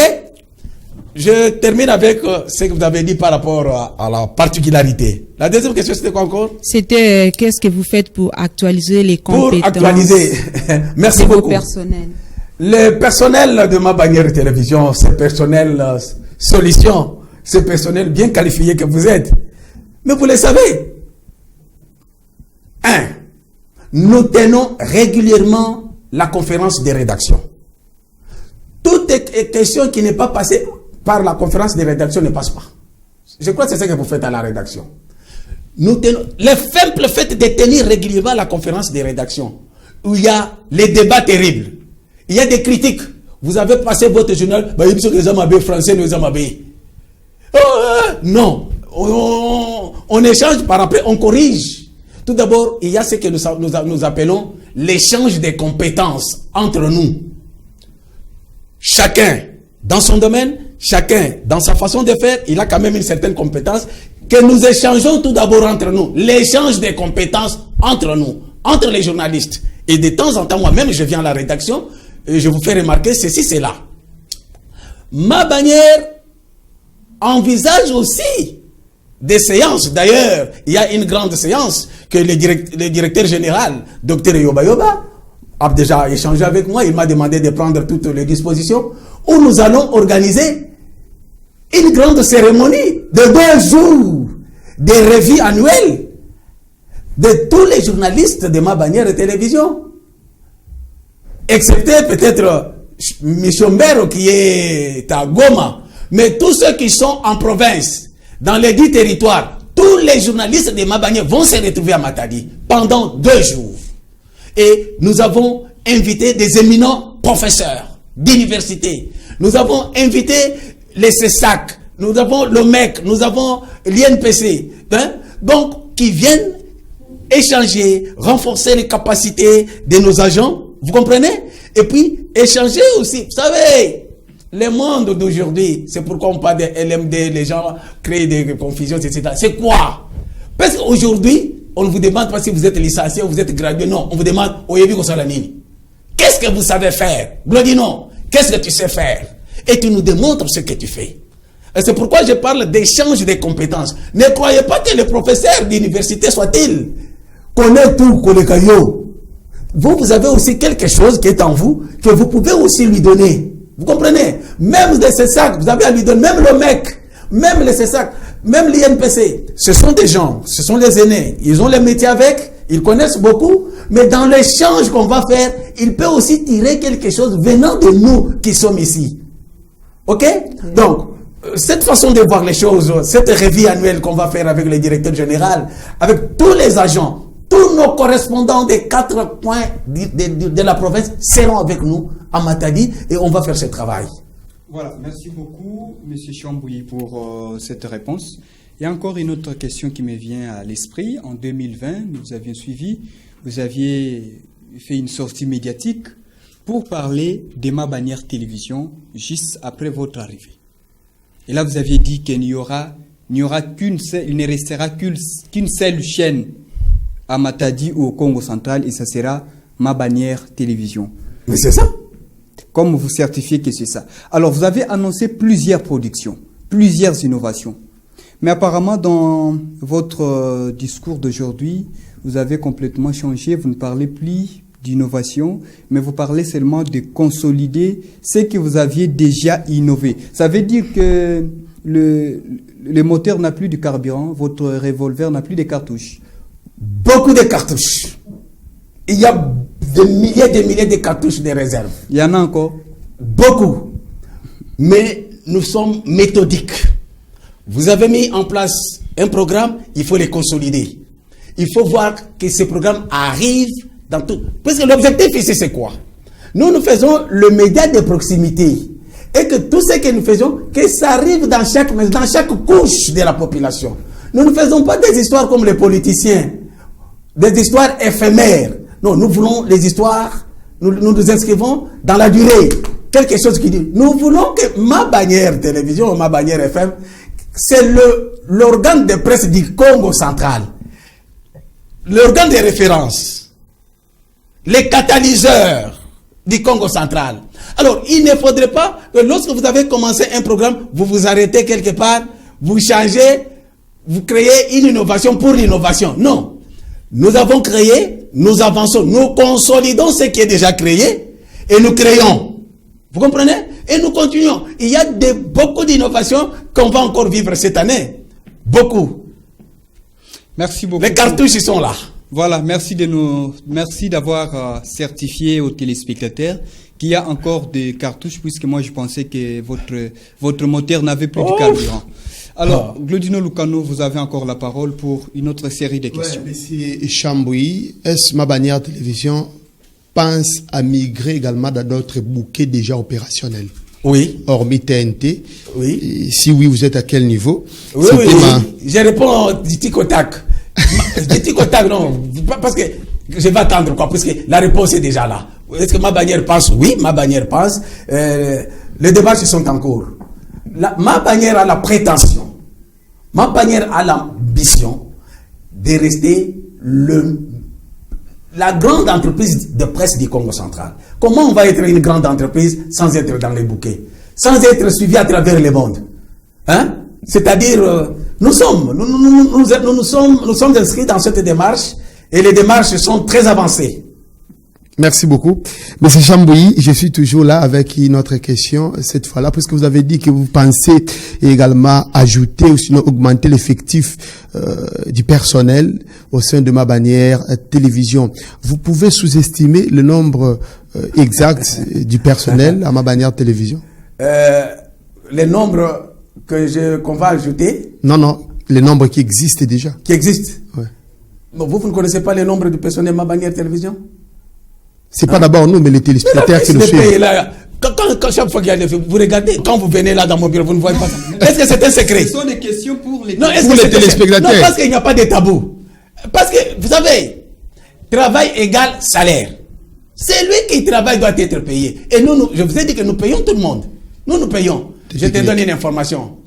Je termine avec ce que vous avez dit par rapport à la particularité. La deuxième question, c'était quoi encore? C'était qu'est-ce que vous faites pour actualiser les compétences? Pour actualiser. Merci beaucoup. Personnel. Le personnel de ma bannière de télévision, c'est personnel solution, c'est personnel bien qualifié que vous êtes. Mais vous le savez. Nous tenons régulièrement la conférence de rédaction. Toute question qui n'est pas passée par la conférence de rédaction ne passe pas. Je crois que c'est ce que vous faites à la rédaction. Nous tenons, le simple fait de tenir régulièrement la conférence de rédaction, où il y a les débats terribles, il y a des critiques. Vous avez passé votre journal, français, non, on échange par après, on corrige. Tout d'abord, il y a ce que nous appelons l'échange des compétences entre nous. Chacun dans son domaine, chacun dans sa façon de faire, il a quand même une certaine compétence que nous échangeons tout d'abord entre nous. L'échange des compétences entre nous, entre les journalistes. Et de temps en temps, moi-même, je viens à la rédaction et je vous fais remarquer ceci, c'est là. Ma bannière envisage aussi des séances. D'ailleurs, il y a une grande séance que le directeur général, Dr Yoba Yoba, a déjà échangé avec moi. Il m'a demandé de prendre toutes les dispositions où nous allons organiser une grande cérémonie de 2 jours de revue annuelle de tous les journalistes de ma bannière de télévision, excepté peut-être Michombero qui est à Goma, mais tous ceux qui sont en province, dans les 10 territoires, tous les journalistes de Mabanière vont se retrouver à Matadi pendant 2 jours. Et nous avons invité des éminents professeurs d'université. Nous avons invité les CESAC, nous avons le MEC, nous avons l'INPC, hein, donc qui viennent échanger, renforcer les capacités de nos agents, vous comprenez? Et puis échanger aussi, vous savez, le monde d'aujourd'hui, c'est pourquoi on parle de LMD, les gens créent des confusions, etc. C'est quoi? Parce qu'aujourd'hui, on ne vous demande pas si vous êtes licencié ou vous êtes gradué, non, on vous demande, qu'est-ce que vous savez faire? Glody, non, qu'est-ce que tu sais faire? Et tu nous démontres ce que tu fais. Et c'est pourquoi je parle d'échange des compétences. Ne croyez pas que les professeurs d'université soit-ils connaissent tout, Kolekayo. Vous avez aussi quelque chose qui est en vous, que vous pouvez aussi lui donner. Vous comprenez? Même des CESAC, vous avez à lui donner, même le MEC, même les CESAC, même l'INPC. Ce sont des gens, ce sont les aînés. Ils ont les métiers avec, ils connaissent beaucoup, mais dans l'échange qu'on va faire, il peut aussi tirer quelque chose venant de nous qui sommes ici. Ok? Donc, cette façon de voir les choses, cette revue annuelle qu'on va faire avec le directeur général, avec tous les agents, tous nos correspondants des 4 coins de la province seront avec nous à Matadi et on va faire ce travail. Voilà, merci beaucoup, M. Chambouyi, pour cette réponse. Il y a encore une autre question qui me vient à l'esprit. En 2020, nous avions suivi, vous aviez fait une sortie médiatique pour parler de Mabanière Télévision juste après votre arrivée. Et là, vous aviez dit qu'il n'y aura qu'une seule, il ne restera qu'une seule chaîne à Matadi ou au Congo central, et ça sera Mabanière Télévision. Mais c'est ça. Comme vous certifiez que c'est ça. Alors, vous avez annoncé plusieurs productions, plusieurs innovations. Mais apparemment, dans votre discours d'aujourd'hui, vous avez complètement changé. Vous ne parlez plus d'innovation, mais vous parlez seulement de consolider ce que vous aviez déjà innové. Ça veut dire que le moteur n'a plus de carburant, votre revolver n'a plus de cartouches. Beaucoup de cartouches. Il y a des milliers de cartouches de réserve. Il y en a encore? Beaucoup. Mais nous sommes méthodiques. Vous avez mis en place un programme, il faut les consolider. Il faut voir que ce programme arrive dans tout. Parce que l'objectif ici, c'est quoi? Nous faisons le média de proximité. Et que tout ce que nous faisons, que ça arrive dans chaque couche de la population. Nous ne faisons pas des histoires comme les politiciens. Des histoires éphémères. Non, nous voulons les histoires, nous inscrivons dans la durée. Quelque chose qui dit, nous voulons que Mabanière Télévision ou Mabanière FM, c'est l'organe de presse du Congo central. L'organe de référence. Les catalyseurs du Congo central. Alors, il ne faudrait pas que lorsque vous avez commencé un programme, vous vous arrêtez quelque part, vous changez, vous créez une innovation pour l'innovation. Non. Nous avons créé, nous avançons, nous consolidons ce qui est déjà créé et nous créons. Vous comprenez? Et nous continuons. Il y a beaucoup d'innovations qu'on va encore vivre cette année. Beaucoup. Merci beaucoup. Les cartouches, ils sont là. Voilà, merci d'avoir certifié aux téléspectateurs qu'il y a encore des cartouches, puisque moi je pensais que votre moteur n'avait plus de carburant. Alors, Glodino Lucano, vous avez encore la parole pour une autre série de questions. Monsieur Chambouyi, est-ce Mabanière Télévision pense à migrer également dans d'autres bouquets déjà opérationnels? Oui. Hormis TNT. Oui. Et si oui, vous êtes à quel niveau? Oui. Je réponds du tic au tac. Du tic au tac, non. Parce que je vais attendre, quoi. Parce que la réponse est déjà là. Est-ce que Mabanière pense? Oui, Mabanière pense. Les démarches sont en cours. Mabanière a la prétention, Mabanière a l'ambition de rester la grande entreprise de presse du Congo central. Comment on va être une grande entreprise sans être dans les bouquets, sans être suivi à travers le monde? Hein? C'est-à-dire, nous sommes inscrits dans cette démarche et les démarches sont très avancées. Merci beaucoup. Monsieur Chambouyi, je suis toujours là avec une autre question, cette fois-là, puisque vous avez dit que vous pensez également ajouter ou sinon augmenter l'effectif du personnel au sein de Mabanière Télévision. Vous pouvez sous-estimer le nombre exact du personnel à Mabanière Télévision? Le nombre qu'on va ajouter. Non, les nombres qui existent déjà. Qui existent. Ouais. Bon, vous ne connaissez pas les nombres de personnes de Mabanière Télévision? C'est pas d'abord nous, mais les téléspectateurs qui nous suivent. Quand chaque fois qu'il y a des films, vous regardez, quand vous venez là dans mon bureau, vous ne voyez pas ça. Est-ce que c'est un secret? Ce sont des questions pour les, téléspectateurs. Non, parce qu'il n'y a pas de tabou. Parce que, vous savez, travail égale salaire. C'est lui qui travaille doit être payé. Et nous, je vous ai dit que nous payons tout le monde. Nous payons. Je te donne une information.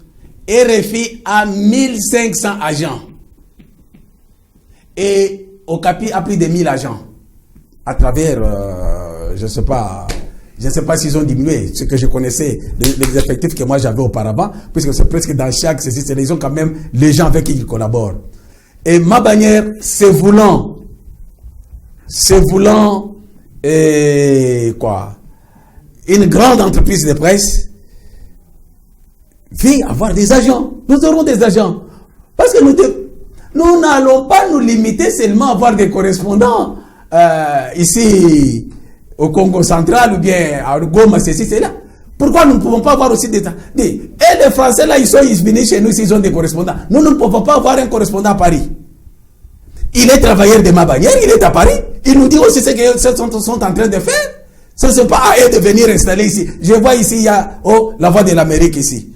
RFI a 1500 agents. Et Okapi a plus de 1000 agents. À travers, je ne sais pas s'ils ont diminué ce que je connaissais, les effectifs que moi j'avais auparavant, puisque c'est presque dans chaque c'est ils ont quand même les gens avec qui ils collaborent. Et Mabanière, se voulant une grande entreprise de presse, vient avoir des agents. Nous aurons des agents. Parce que nous n'allons pas nous limiter seulement à avoir des correspondants ici au Congo central ou bien à Goma, ceci, c'est là. Pourquoi nous ne pouvons pas avoir aussi des... Et les Français là, ils venus chez nous s'ils ont des correspondants. Nous ne pouvons pas avoir un correspondant à Paris. Il est travailleur de Mabanière, il est à Paris. Il nous dit aussi ce qu'ils sont en train de faire. Ce n'est pas à eux de venir installer ici. Je vois ici, il y a la Voix de l'Amérique ici.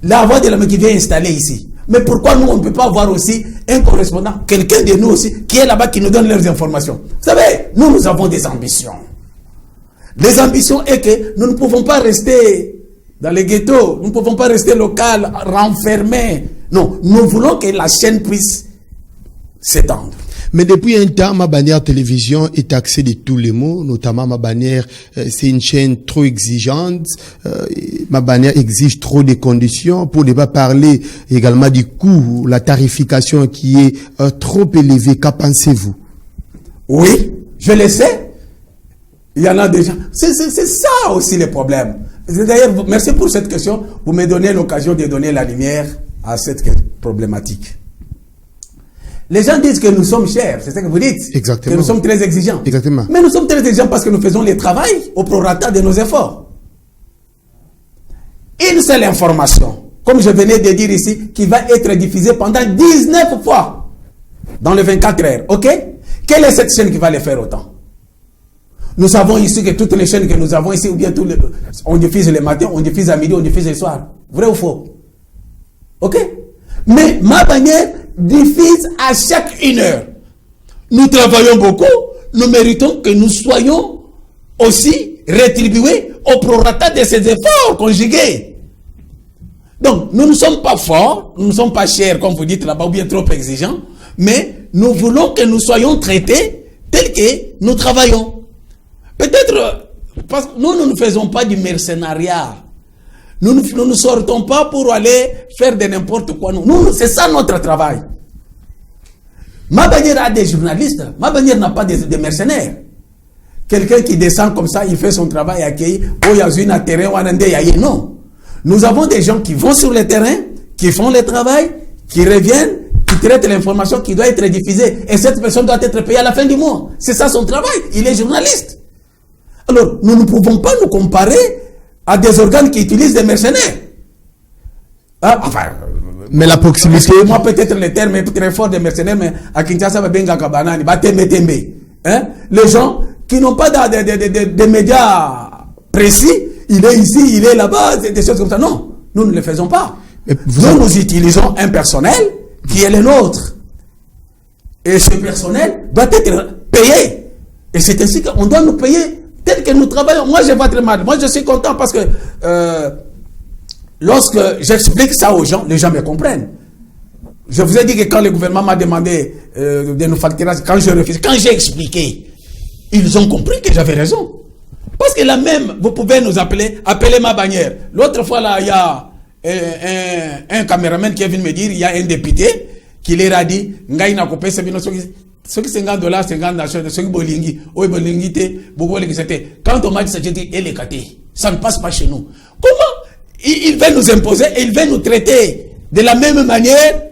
La Voix de l'Amérique qui vient installer ici. Mais pourquoi nous, on ne peut pas avoir aussi un correspondant, quelqu'un de nous aussi, qui est là-bas, qui nous donne leurs informations? Vous savez, nous avons des ambitions. Les ambitions est que nous ne pouvons pas rester dans les ghettos, nous ne pouvons pas rester local, renfermés. Non, nous voulons que la chaîne puisse s'étendre. Mais depuis un temps, Mabanière Télévision est taxée de tous les mots, notamment Mabanière, c'est une chaîne trop exigeante, Mabanière exige trop de conditions, pour ne pas parler également du coût, la tarification qui est trop élevée. Qu'en pensez-vous? Oui, je le sais. Il y en a déjà. C'est ça aussi le problème. D'ailleurs, merci pour cette question. Vous me donnez l'occasion de donner la lumière à cette problématique. Les gens disent que nous sommes chers, c'est ça que vous dites. Exactement. Que nous sommes très exigeants. Exactement. Mais nous sommes très exigeants parce que nous faisons le travail au prorata de nos efforts. Une seule information, comme je venais de dire ici, qui va être diffusée pendant 19 fois dans les 24 heures. Ok? Quelle est cette chaîne qui va le faire autant? Nous savons ici que toutes les chaînes que nous avons ici, ou bien on diffuse le matin, on diffuse à midi, on diffuse le soir. Vrai ou faux? Ok? Mais Mabanière diffuse à chaque 1 heure. Nous travaillons beaucoup, nous méritons que nous soyons aussi rétribués au prorata de ces efforts conjugués. Donc, nous ne sommes pas forts, nous ne sommes pas chers, comme vous dites là-bas, ou bien trop exigeants, mais nous voulons que nous soyons traités tels que nous travaillons. Peut-être, parce que nous ne faisons pas du mercenariat. Nous ne sortons pas pour aller faire de n'importe quoi. Nous, c'est ça notre travail. Mabanière a des journalistes. Mabanière n'a pas de mercenaires. Quelqu'un qui descend comme ça, il fait son travail accueilli. Oh, il y a une terrain, non. Nous avons des gens qui vont sur le terrain, qui font le travail, qui reviennent, qui traitent l'information qui doit être diffusée. Et cette personne doit être payée à la fin du mois. C'est ça son travail. Il est journaliste. Alors, nous ne pouvons pas nous comparer à des organes qui utilisent des mercenaires. Ah, enfin, mais la proximité. Moi, peut-être le terme est très fort des mercenaires, mais à Kinshasa, les gens qui n'ont pas de médias précis, il est ici, il est là-bas, des choses comme ça. Non, nous ne le faisons pas. Nous utilisons un personnel qui est le nôtre. Et ce personnel doit être payé. Et c'est ainsi qu'on doit nous payer tel que nous travaillons. Moi, je vais très mal. Moi, je suis content parce que lorsque j'explique ça aux gens, les gens me comprennent. Je vous ai dit que quand le gouvernement m'a demandé de nous facturer, quand je refuse, quand j'ai expliqué, ils ont compris que j'avais raison. Parce que là même, vous pouvez nous appeler Mabanière. L'autre fois, là, il y a un caméraman qui est venu me dire, il y a un député qui leur a dit, Ngaïna Kopé, c'est bien, ce qui $50, 50 nations, ce qui bolingi, bolingi te, quand on m'a dit ça, j'ai dit, ça ne passe pas chez nous. Comment il veut nous imposer et il veut nous traiter de la même manière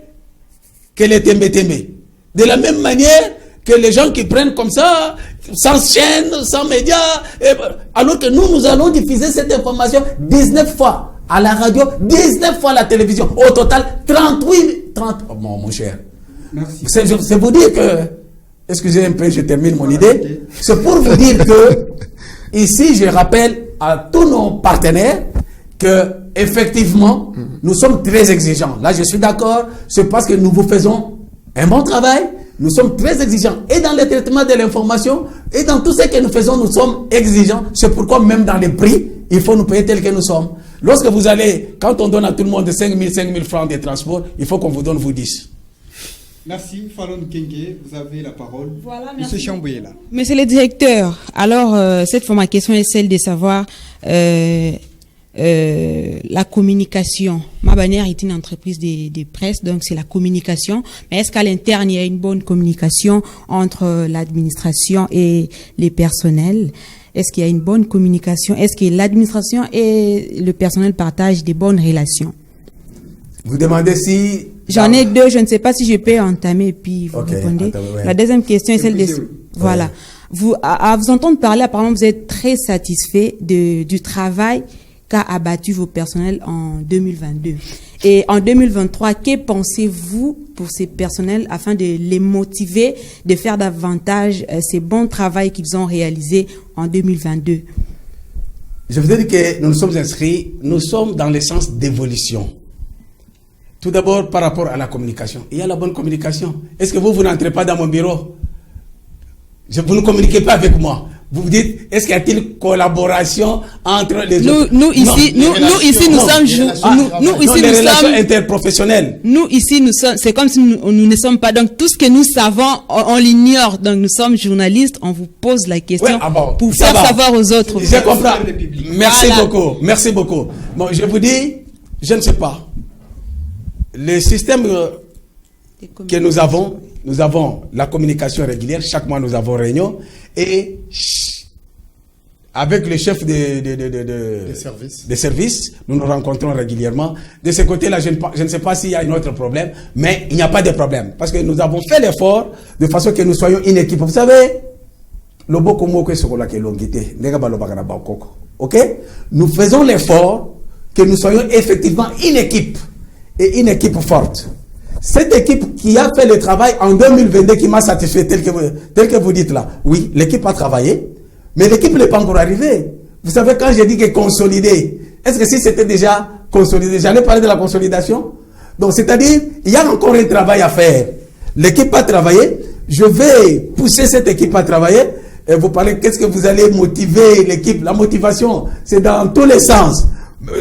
que les tembe-tembe. De la même manière que les gens qui prennent comme ça, sans chaîne, sans médias, alors que nous allons diffuser cette information 19 fois à la radio, 19 fois à la télévision. Au total, 30. Oh, mon cher. Merci. C'est vous dire que, excusez un peu, je termine mon idée. C'est pour vous dire que, ici, je rappelle à tous nos partenaires que, effectivement, nous sommes très exigeants. Là, je suis d'accord, c'est parce que nous vous faisons un bon travail. Nous sommes très exigeants. Et dans le traitement de l'information, et dans tout ce que nous faisons, nous sommes exigeants. C'est pourquoi même dans les prix, il faut nous payer tel que nous sommes. Lorsque vous allez, quand on donne à tout le monde 5 000 francs de transport, il faut qu'on vous donne vous 10. Merci, Fallon Kenge, vous avez la parole. Voilà, Monsieur merci. Chamboué est là. Monsieur le directeur, alors cette fois ma question est celle de savoir la communication. Mabanière est une entreprise de presse, donc c'est la communication. Mais est-ce qu'à l'interne, il y a une bonne communication entre l'administration et les personnels? Est-ce qu'il y a une bonne communication? Est-ce que l'administration et le personnel partagent des bonnes relations? Vous demandez si... J'en ai deux, je ne sais pas si je peux entamer puis vous répondez. Ouais. La deuxième question est celle de... Voilà. Vous, à vous entendre parler, apparemment, vous êtes très satisfait du travail qu'a abattu vos personnels en 2022. Et en 2023, que pensez-vous pour ces personnels afin de les motiver de faire davantage ces bons travaux qu'ils ont réalisés en 2022? Je vous ai dit que nous nous sommes inscrits, nous sommes dans le sens d'évolution. Tout d'abord, par rapport à la communication. Il y a la bonne communication. Est-ce que vous n'entrez pas dans mon bureau? Vous ne communiquez pas avec moi. Vous vous dites, est-ce qu'il y a-t-il collaboration entre les autres? Nous ici, nous sommes les relations interprofessionnelles. Nous ici, nous sommes, c'est comme si nous ne sommes pas. Donc tout ce que nous savons, on l'ignore. Donc nous sommes journalistes, on vous pose la question pour faire savoir aux autres. Je comprends. Merci beaucoup. Merci beaucoup. Bon, je vous dis, je ne sais pas. Le système que nous avons la communication régulière. Chaque mois, nous avons réunion. Et avec le chef des services, nous nous rencontrons régulièrement. De ce côté-là, je ne sais pas s'il y a un autre problème, mais il n'y a pas de problème. Parce que nous avons fait l'effort de façon que nous soyons une équipe. Vous savez, ok? Nous faisons l'effort que nous soyons effectivement une équipe. Et une équipe forte. Cette équipe qui a fait le travail en 2022 qui m'a satisfait tel que vous dites là. Oui, l'équipe a travaillé, mais l'équipe n'est pas encore arrivée. Vous savez, quand j'ai dit que consolider, est-ce que si c'était déjà consolidé, j'allais parler de la consolidation? Donc, c'est-à-dire, il y a encore un travail à faire. L'équipe a travaillé, je vais pousser cette équipe à travailler, et vous parlez, qu'est-ce que vous allez motiver l'équipe? La motivation, c'est dans tous les sens,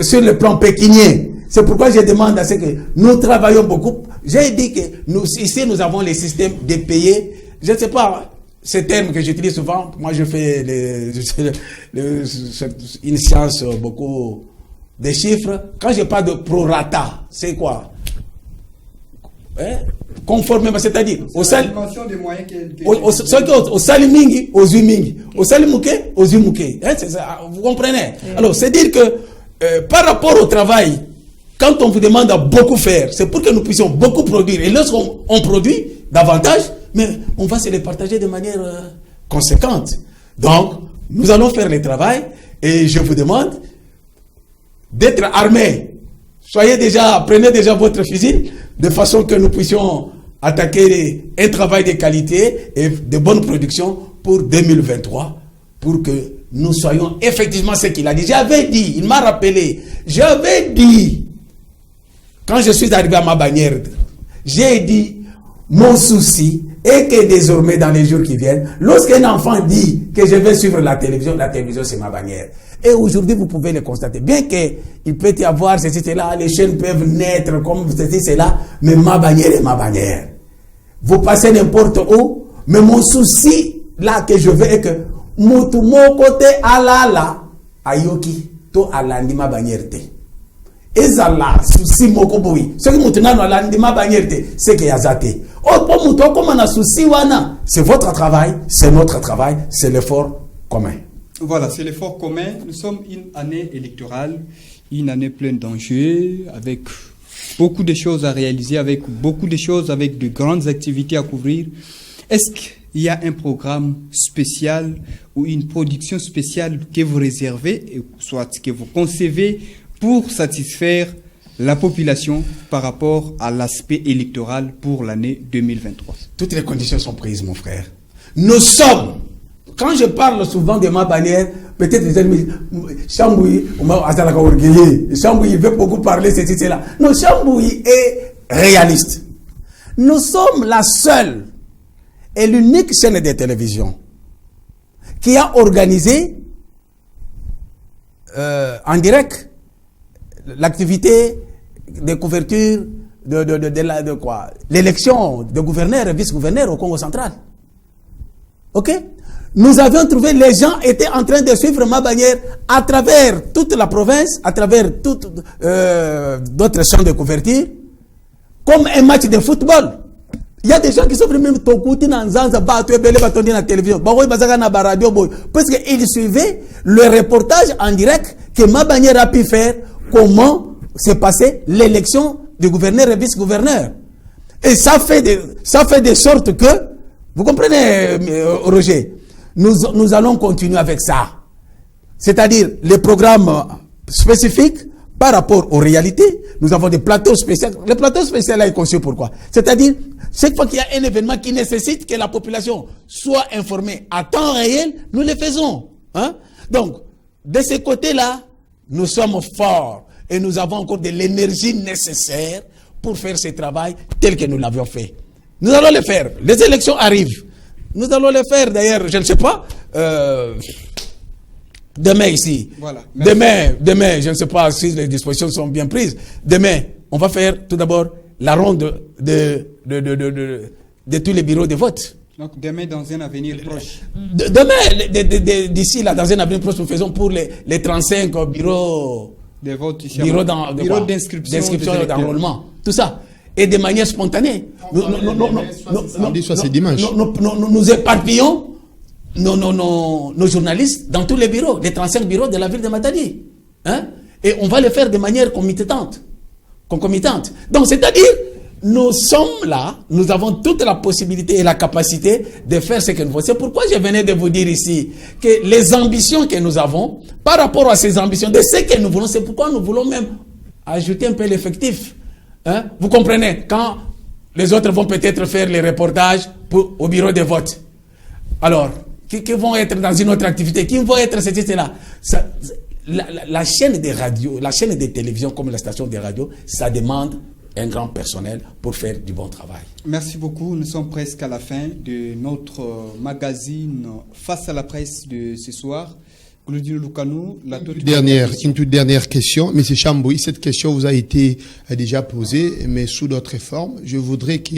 sur le plan pécunier. C'est pourquoi je demande à ce que nous travaillons beaucoup. J'ai dit que ici, nous avons les systèmes de payer. Je ne sais pas, ce terme que j'utilise souvent. Moi, je fais une science beaucoup de chiffres. Quand je parle de prorata, c'est quoi? Conformément, c'est-à-dire au salimingi, aux umingi, au salimuke, aux umuke. Vous comprenez? Alors, c'est dire que par rapport au travail, quand on vous demande à beaucoup faire, c'est pour que nous puissions beaucoup produire. Et lorsqu'on produit davantage, mais on va se les partager de manière conséquente. Donc, nous allons faire le travail et je vous demande d'être armés. Prenez déjà votre fusil de façon que nous puissions attaquer un travail de qualité et de bonne production pour 2023 pour que nous soyons effectivement ce qu'il a dit. J'avais dit, il m'a rappelé, j'avais dit, quand je suis arrivé à ma bannière, j'ai dit, mon souci est que désormais, dans les jours qui viennent, lorsqu'un enfant dit que je vais suivre la télévision c'est ma bannière. Et aujourd'hui, vous pouvez le constater. Bien qu'il peut y avoir ceci, cela, les chaînes peuvent naître comme ceci, cela, mais ma bannière est ma bannière. Vous passez n'importe où, mais mon souci, là, que je veux est que, mon côté alala, ayoki, to alandi ma bannière te. Ezala, souci moko boui. Ce qui maintenant alandi ma bannière te, c'est que yazate. Oh, pour mouton, comme on a souci wana, c'est votre travail, c'est notre travail, c'est l'effort commun. Voilà, c'est l'effort commun. Nous sommes une année électorale, une année pleine d'enjeux, avec beaucoup de choses à réaliser, avec beaucoup de choses, avec de grandes activités à couvrir. Est-ce qu'il y a un programme spécial ou une production spéciale que vous réservez, soit que vous concevez pour satisfaire la population par rapport à l'aspect électoral pour l'année 2023? Toutes les conditions sont prises, mon frère. Nous sommes, quand je parle souvent de ma bannière, peut-être les ennemis, Chambouyi, il veut beaucoup parler, ceci, cela. Non, Chambouyi est réaliste. Nous sommes la seule et l'unique chaîne de télévision qui a organisé en direct l'activité de couverture de quoi? L'élection de gouverneur et vice-gouverneur au Congo central. Ok? Nous avions trouvé, les gens étaient en train de suivre ma bannière à travers toute la province, à travers d'autres champs de couverture, comme un match de football. Il y a des gens qui sont même tokouti dans Zanza, dans la télévision, parce qu'ils suivaient le reportage en direct que ma bannière a pu faire, comment s'est passée l'élection du gouverneur et vice-gouverneur. Et ça fait de sorte que, vous comprenez, Roger, nous allons continuer avec ça. C'est-à-dire les programmes spécifiques par rapport aux réalités. Nous avons des plateaux spéciaux. Le plateau spécial là est conçu pourquoi? C'est-à-dire, chaque fois qu'il y a un événement qui nécessite que la population soit informée à temps réel, nous le faisons. Hein? Donc, de ce côté-là, nous sommes forts et nous avons encore de l'énergie nécessaire pour faire ce travail tel que nous l'avions fait. Nous allons le faire. Les élections arrivent. Nous allons le faire d'ailleurs, je ne sais pas, demain ici. Voilà. Demain, je ne sais pas si les dispositions sont bien prises. Demain, on va faire tout d'abord la ronde de tous les bureaux de vote. Donc demain, dans un avenir proche. Demain, d'ici là, dans un avenir proche, nous faisons pour les 35 bureaux de vote ici. Bureaux d'inscription d'enrôlement. Tout ça. Et de manière spontanée. Soit c'est dimanche. Nous éparpillons nos journalistes dans tous les bureaux, les 35 bureaux de la ville de Matadi. Hein? Et on va le faire de manière concomitante. Donc, c'est-à-dire, nous sommes là, nous avons toute la possibilité et la capacité de faire ce que nous faisons. C'est pourquoi je venais de vous dire ici que les ambitions que nous avons, par rapport à ces ambitions, de ce que nous voulons, c'est pourquoi nous voulons même ajouter un peu l'effectif. Hein? Vous comprenez? Quand les autres vont peut-être faire les reportages au bureau de vote. Alors, qui vont être dans une autre activité, qui vont être ceci, là. La chaîne de radio, la chaîne de télévision comme la station de radio, ça demande un grand personnel pour faire du bon travail. Merci beaucoup. Nous sommes presque à la fin de notre magazine Face à la presse de ce soir. Claudine Lukanou, une toute dernière question. Monsieur Chambouyi, cette question vous a été déjà posée, mais sous d'autres formes. Je voudrais que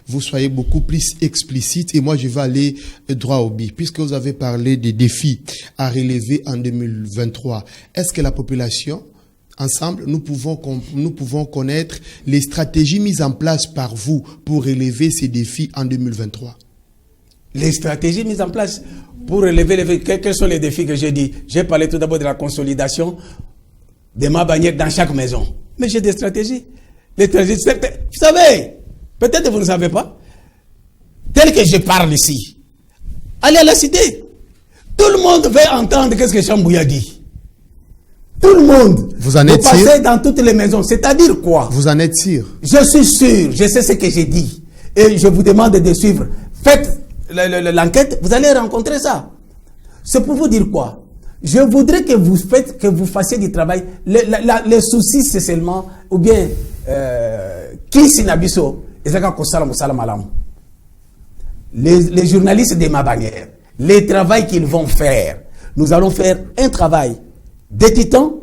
vous soyez beaucoup plus explicite et moi je vais aller droit au but. Puisque vous avez parlé des défis à relever en 2023, est-ce que la population, ensemble, nous pouvons connaître les stratégies mises en place par vous pour relever ces défis en 2023? Les stratégies mises en place pour relever les défis, quels sont les défis que j'ai dit? J'ai parlé tout d'abord de la consolidation de ma bannière dans chaque maison. Mais j'ai des stratégies. Les stratégies, vous savez, peut-être vous ne savez pas, tel que je parle ici, allez à la cité. Tout le monde veut entendre qu'est-ce que Chambouyi a dit. Tout le monde. Vous en êtes sûr? Vous passez dans toutes les maisons. C'est-à-dire quoi? Vous en êtes sûr? Je suis sûr. Je sais ce que j'ai dit. Et je vous demande de suivre. Faites l'enquête, vous allez rencontrer ça. C'est pour vous dire quoi? Je voudrais que vous fassiez du travail. Les soucis, c'est seulement, ou bien, qui sinabiso, les journalistes de ma bannière, les travail qu'ils vont faire, nous allons faire un travail des titans,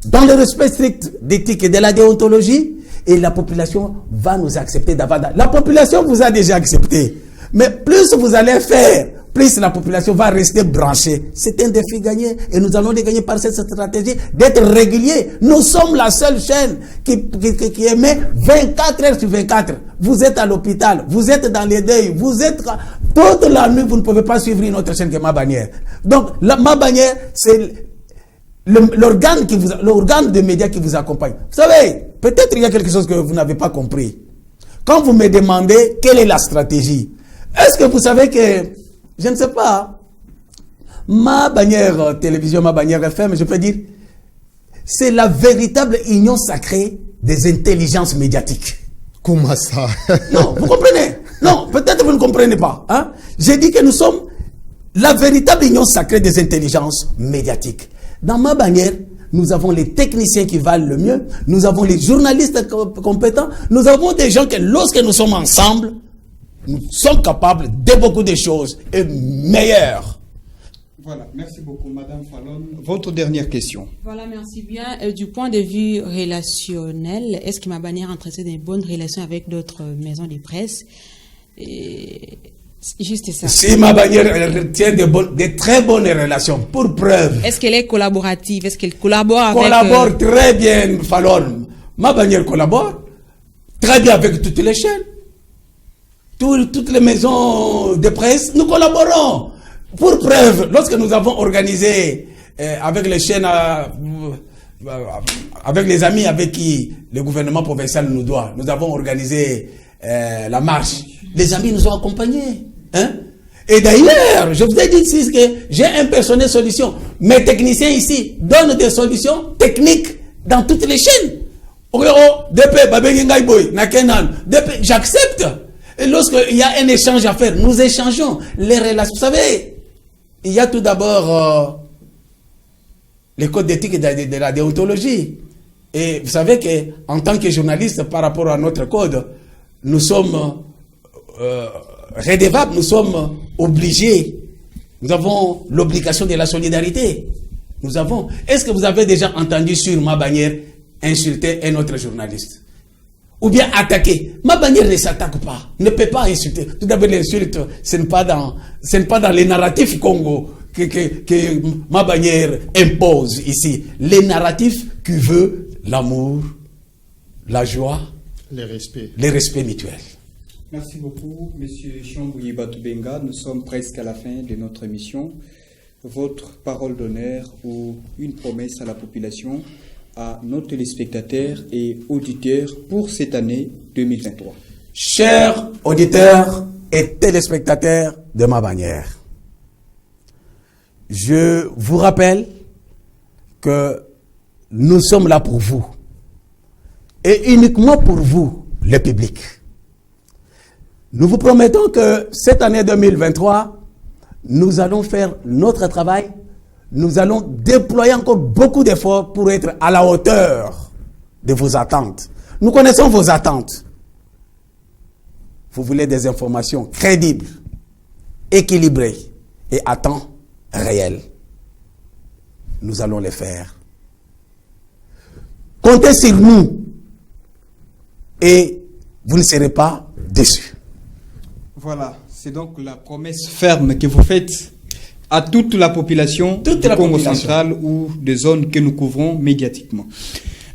dans le respect strict d'éthique et de la déontologie, et la population va nous accepter davantage. La population vous a déjà accepté. Mais plus vous allez faire, plus la population va rester branchée. C'est un défi gagné. Et nous allons le gagner par cette stratégie d'être régulier. Nous sommes la seule chaîne qui émet 24 heures sur 24. Vous êtes à l'hôpital, vous êtes dans les deuils, vous êtes... Toute la nuit, vous ne pouvez pas suivre une autre chaîne que ma bannière. Donc, ma bannière, c'est l'organe de médias qui vous accompagne. Vous savez, peut-être il y a quelque chose que vous n'avez pas compris. Quand vous me demandez quelle est la stratégie, est-ce que vous savez que, je ne sais pas, ma bannière télévision, ma bannière FM, je peux dire, c'est la véritable union sacrée des intelligences médiatiques. Comment ça? Non, vous comprenez? Non, peut-être vous ne comprenez pas. Hein? J'ai dit que nous sommes la véritable union sacrée des intelligences médiatiques. Dans ma bannière, nous avons les techniciens qui valent le mieux, nous avons les journalistes compétents, nous avons des gens que lorsque nous sommes ensemble, nous sommes capables de beaucoup de choses et meilleures. Voilà, merci beaucoup, Madame Fallon. Votre dernière question. Voilà, merci bien. Du point de vue relationnel, est-ce que ma bannière entretient des bonnes relations avec d'autres maisons de presse? Et juste ça. Si ma bannière tient de très bonnes relations, pour preuve. Est-ce qu'elle est collaborative? Est-ce qu'elle collabore avec... Collabore très bien, Fallon. Ma bannière collabore très bien avec toutes les chaînes. Toutes les maisons de presse, nous collaborons. Pour preuve, lorsque nous avons organisé avec les chaînes, avec les amis avec qui le gouvernement provincial nous doit, nous avons organisé la marche. Les amis nous ont accompagnés. Hein? Et d'ailleurs, je vous ai dit ici que j'ai un personnel solution. Mes techniciens ici donnent des solutions techniques dans toutes les chaînes. J'accepte. Et lorsqu'il y a un échange à faire, nous échangeons les relations. Vous savez, il y a tout d'abord les codes d'éthique de la déontologie. Et vous savez qu'en tant que journaliste, par rapport à notre code, nous sommes redevables, nous sommes obligés. Nous avons l'obligation de la solidarité. Nous avons. Est-ce que vous avez déjà entendu sur ma bannière insulter un autre journaliste? Ou bien attaquer? Ma bannière ne s'attaque pas, ne peut pas insulter. Tout d'abord, l'insulte, ce n'est pas dans les narratifs Congo que ma bannière impose ici. Les narratifs qui veulent l'amour, la joie, le respect mutuel. Merci beaucoup, Monsieur Chambouyi Batoubenga. Nous sommes presque à la fin de notre émission. Votre parole d'honneur ou une promesse à la population, à nos téléspectateurs et auditeurs pour cette année 2023. Chers auditeurs et téléspectateurs de ma bannière, je vous rappelle que nous sommes là pour vous et uniquement pour vous, le public. Nous vous promettons que cette année 2023, nous allons faire notre travail. Nous allons déployer encore beaucoup d'efforts pour être à la hauteur de vos attentes. Nous connaissons vos attentes. Vous voulez des informations crédibles, équilibrées et à temps réel. Nous allons les faire. Comptez sur nous et vous ne serez pas déçus. Voilà, c'est donc la promesse ferme que vous faites à toute la population du Congo central ou des zones que nous couvrons médiatiquement.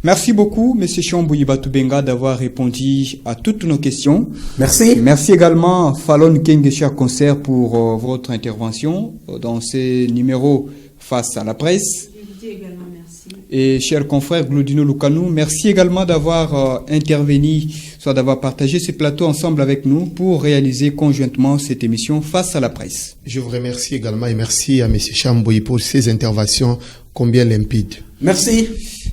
Merci beaucoup, M. Chambouyi Batoubenga, d'avoir répondu à toutes nos questions. Merci. Merci également, Fallon Kengesha Concert, pour votre intervention dans ces numéros face à la presse. Je dis également merci. Et chers confrères Glodino Lukanou, merci également d'avoir intervenu, soit d'avoir partagé ce plateau ensemble avec nous pour réaliser conjointement cette émission face à la presse. Je vous remercie également et merci à M. Chambouyi pour ses interventions combien limpides. Merci.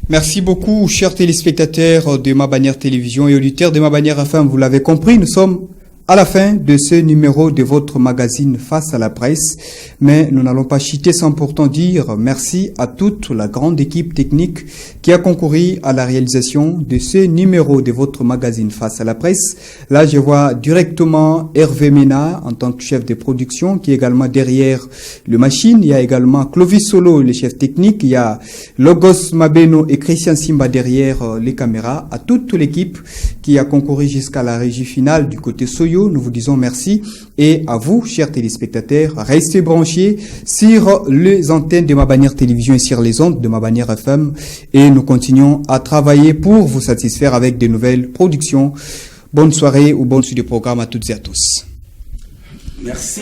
Merci beaucoup, chers téléspectateurs de Ma Bannière Télévision et auditeurs de Ma Bannière FM. Vous l'avez compris, nous sommes à la fin de ce numéro de votre magazine Face à la presse, mais nous n'allons pas chuter sans pourtant dire merci à toute la grande équipe technique qui a concouru à la réalisation de ce numéro de votre magazine Face à la presse. Là, je vois directement Hervé Mena en tant que chef de production qui est également derrière le machine. Il y a également Clovis Solo, le chef technique. Il y a Logos Mabeno et Christian Simba derrière les caméras. À toute l'équipe qui a concouru jusqu'à la régie finale du côté Soyo, nous vous disons merci. Et à vous, chers téléspectateurs, restez branchés sur les antennes de Ma Bannière Télévision et sur les ondes de Ma Bannière FM. Et nous continuons à travailler pour vous satisfaire avec de nouvelles productions. Bonne soirée ou bonne suite de programme à toutes et à tous. Merci.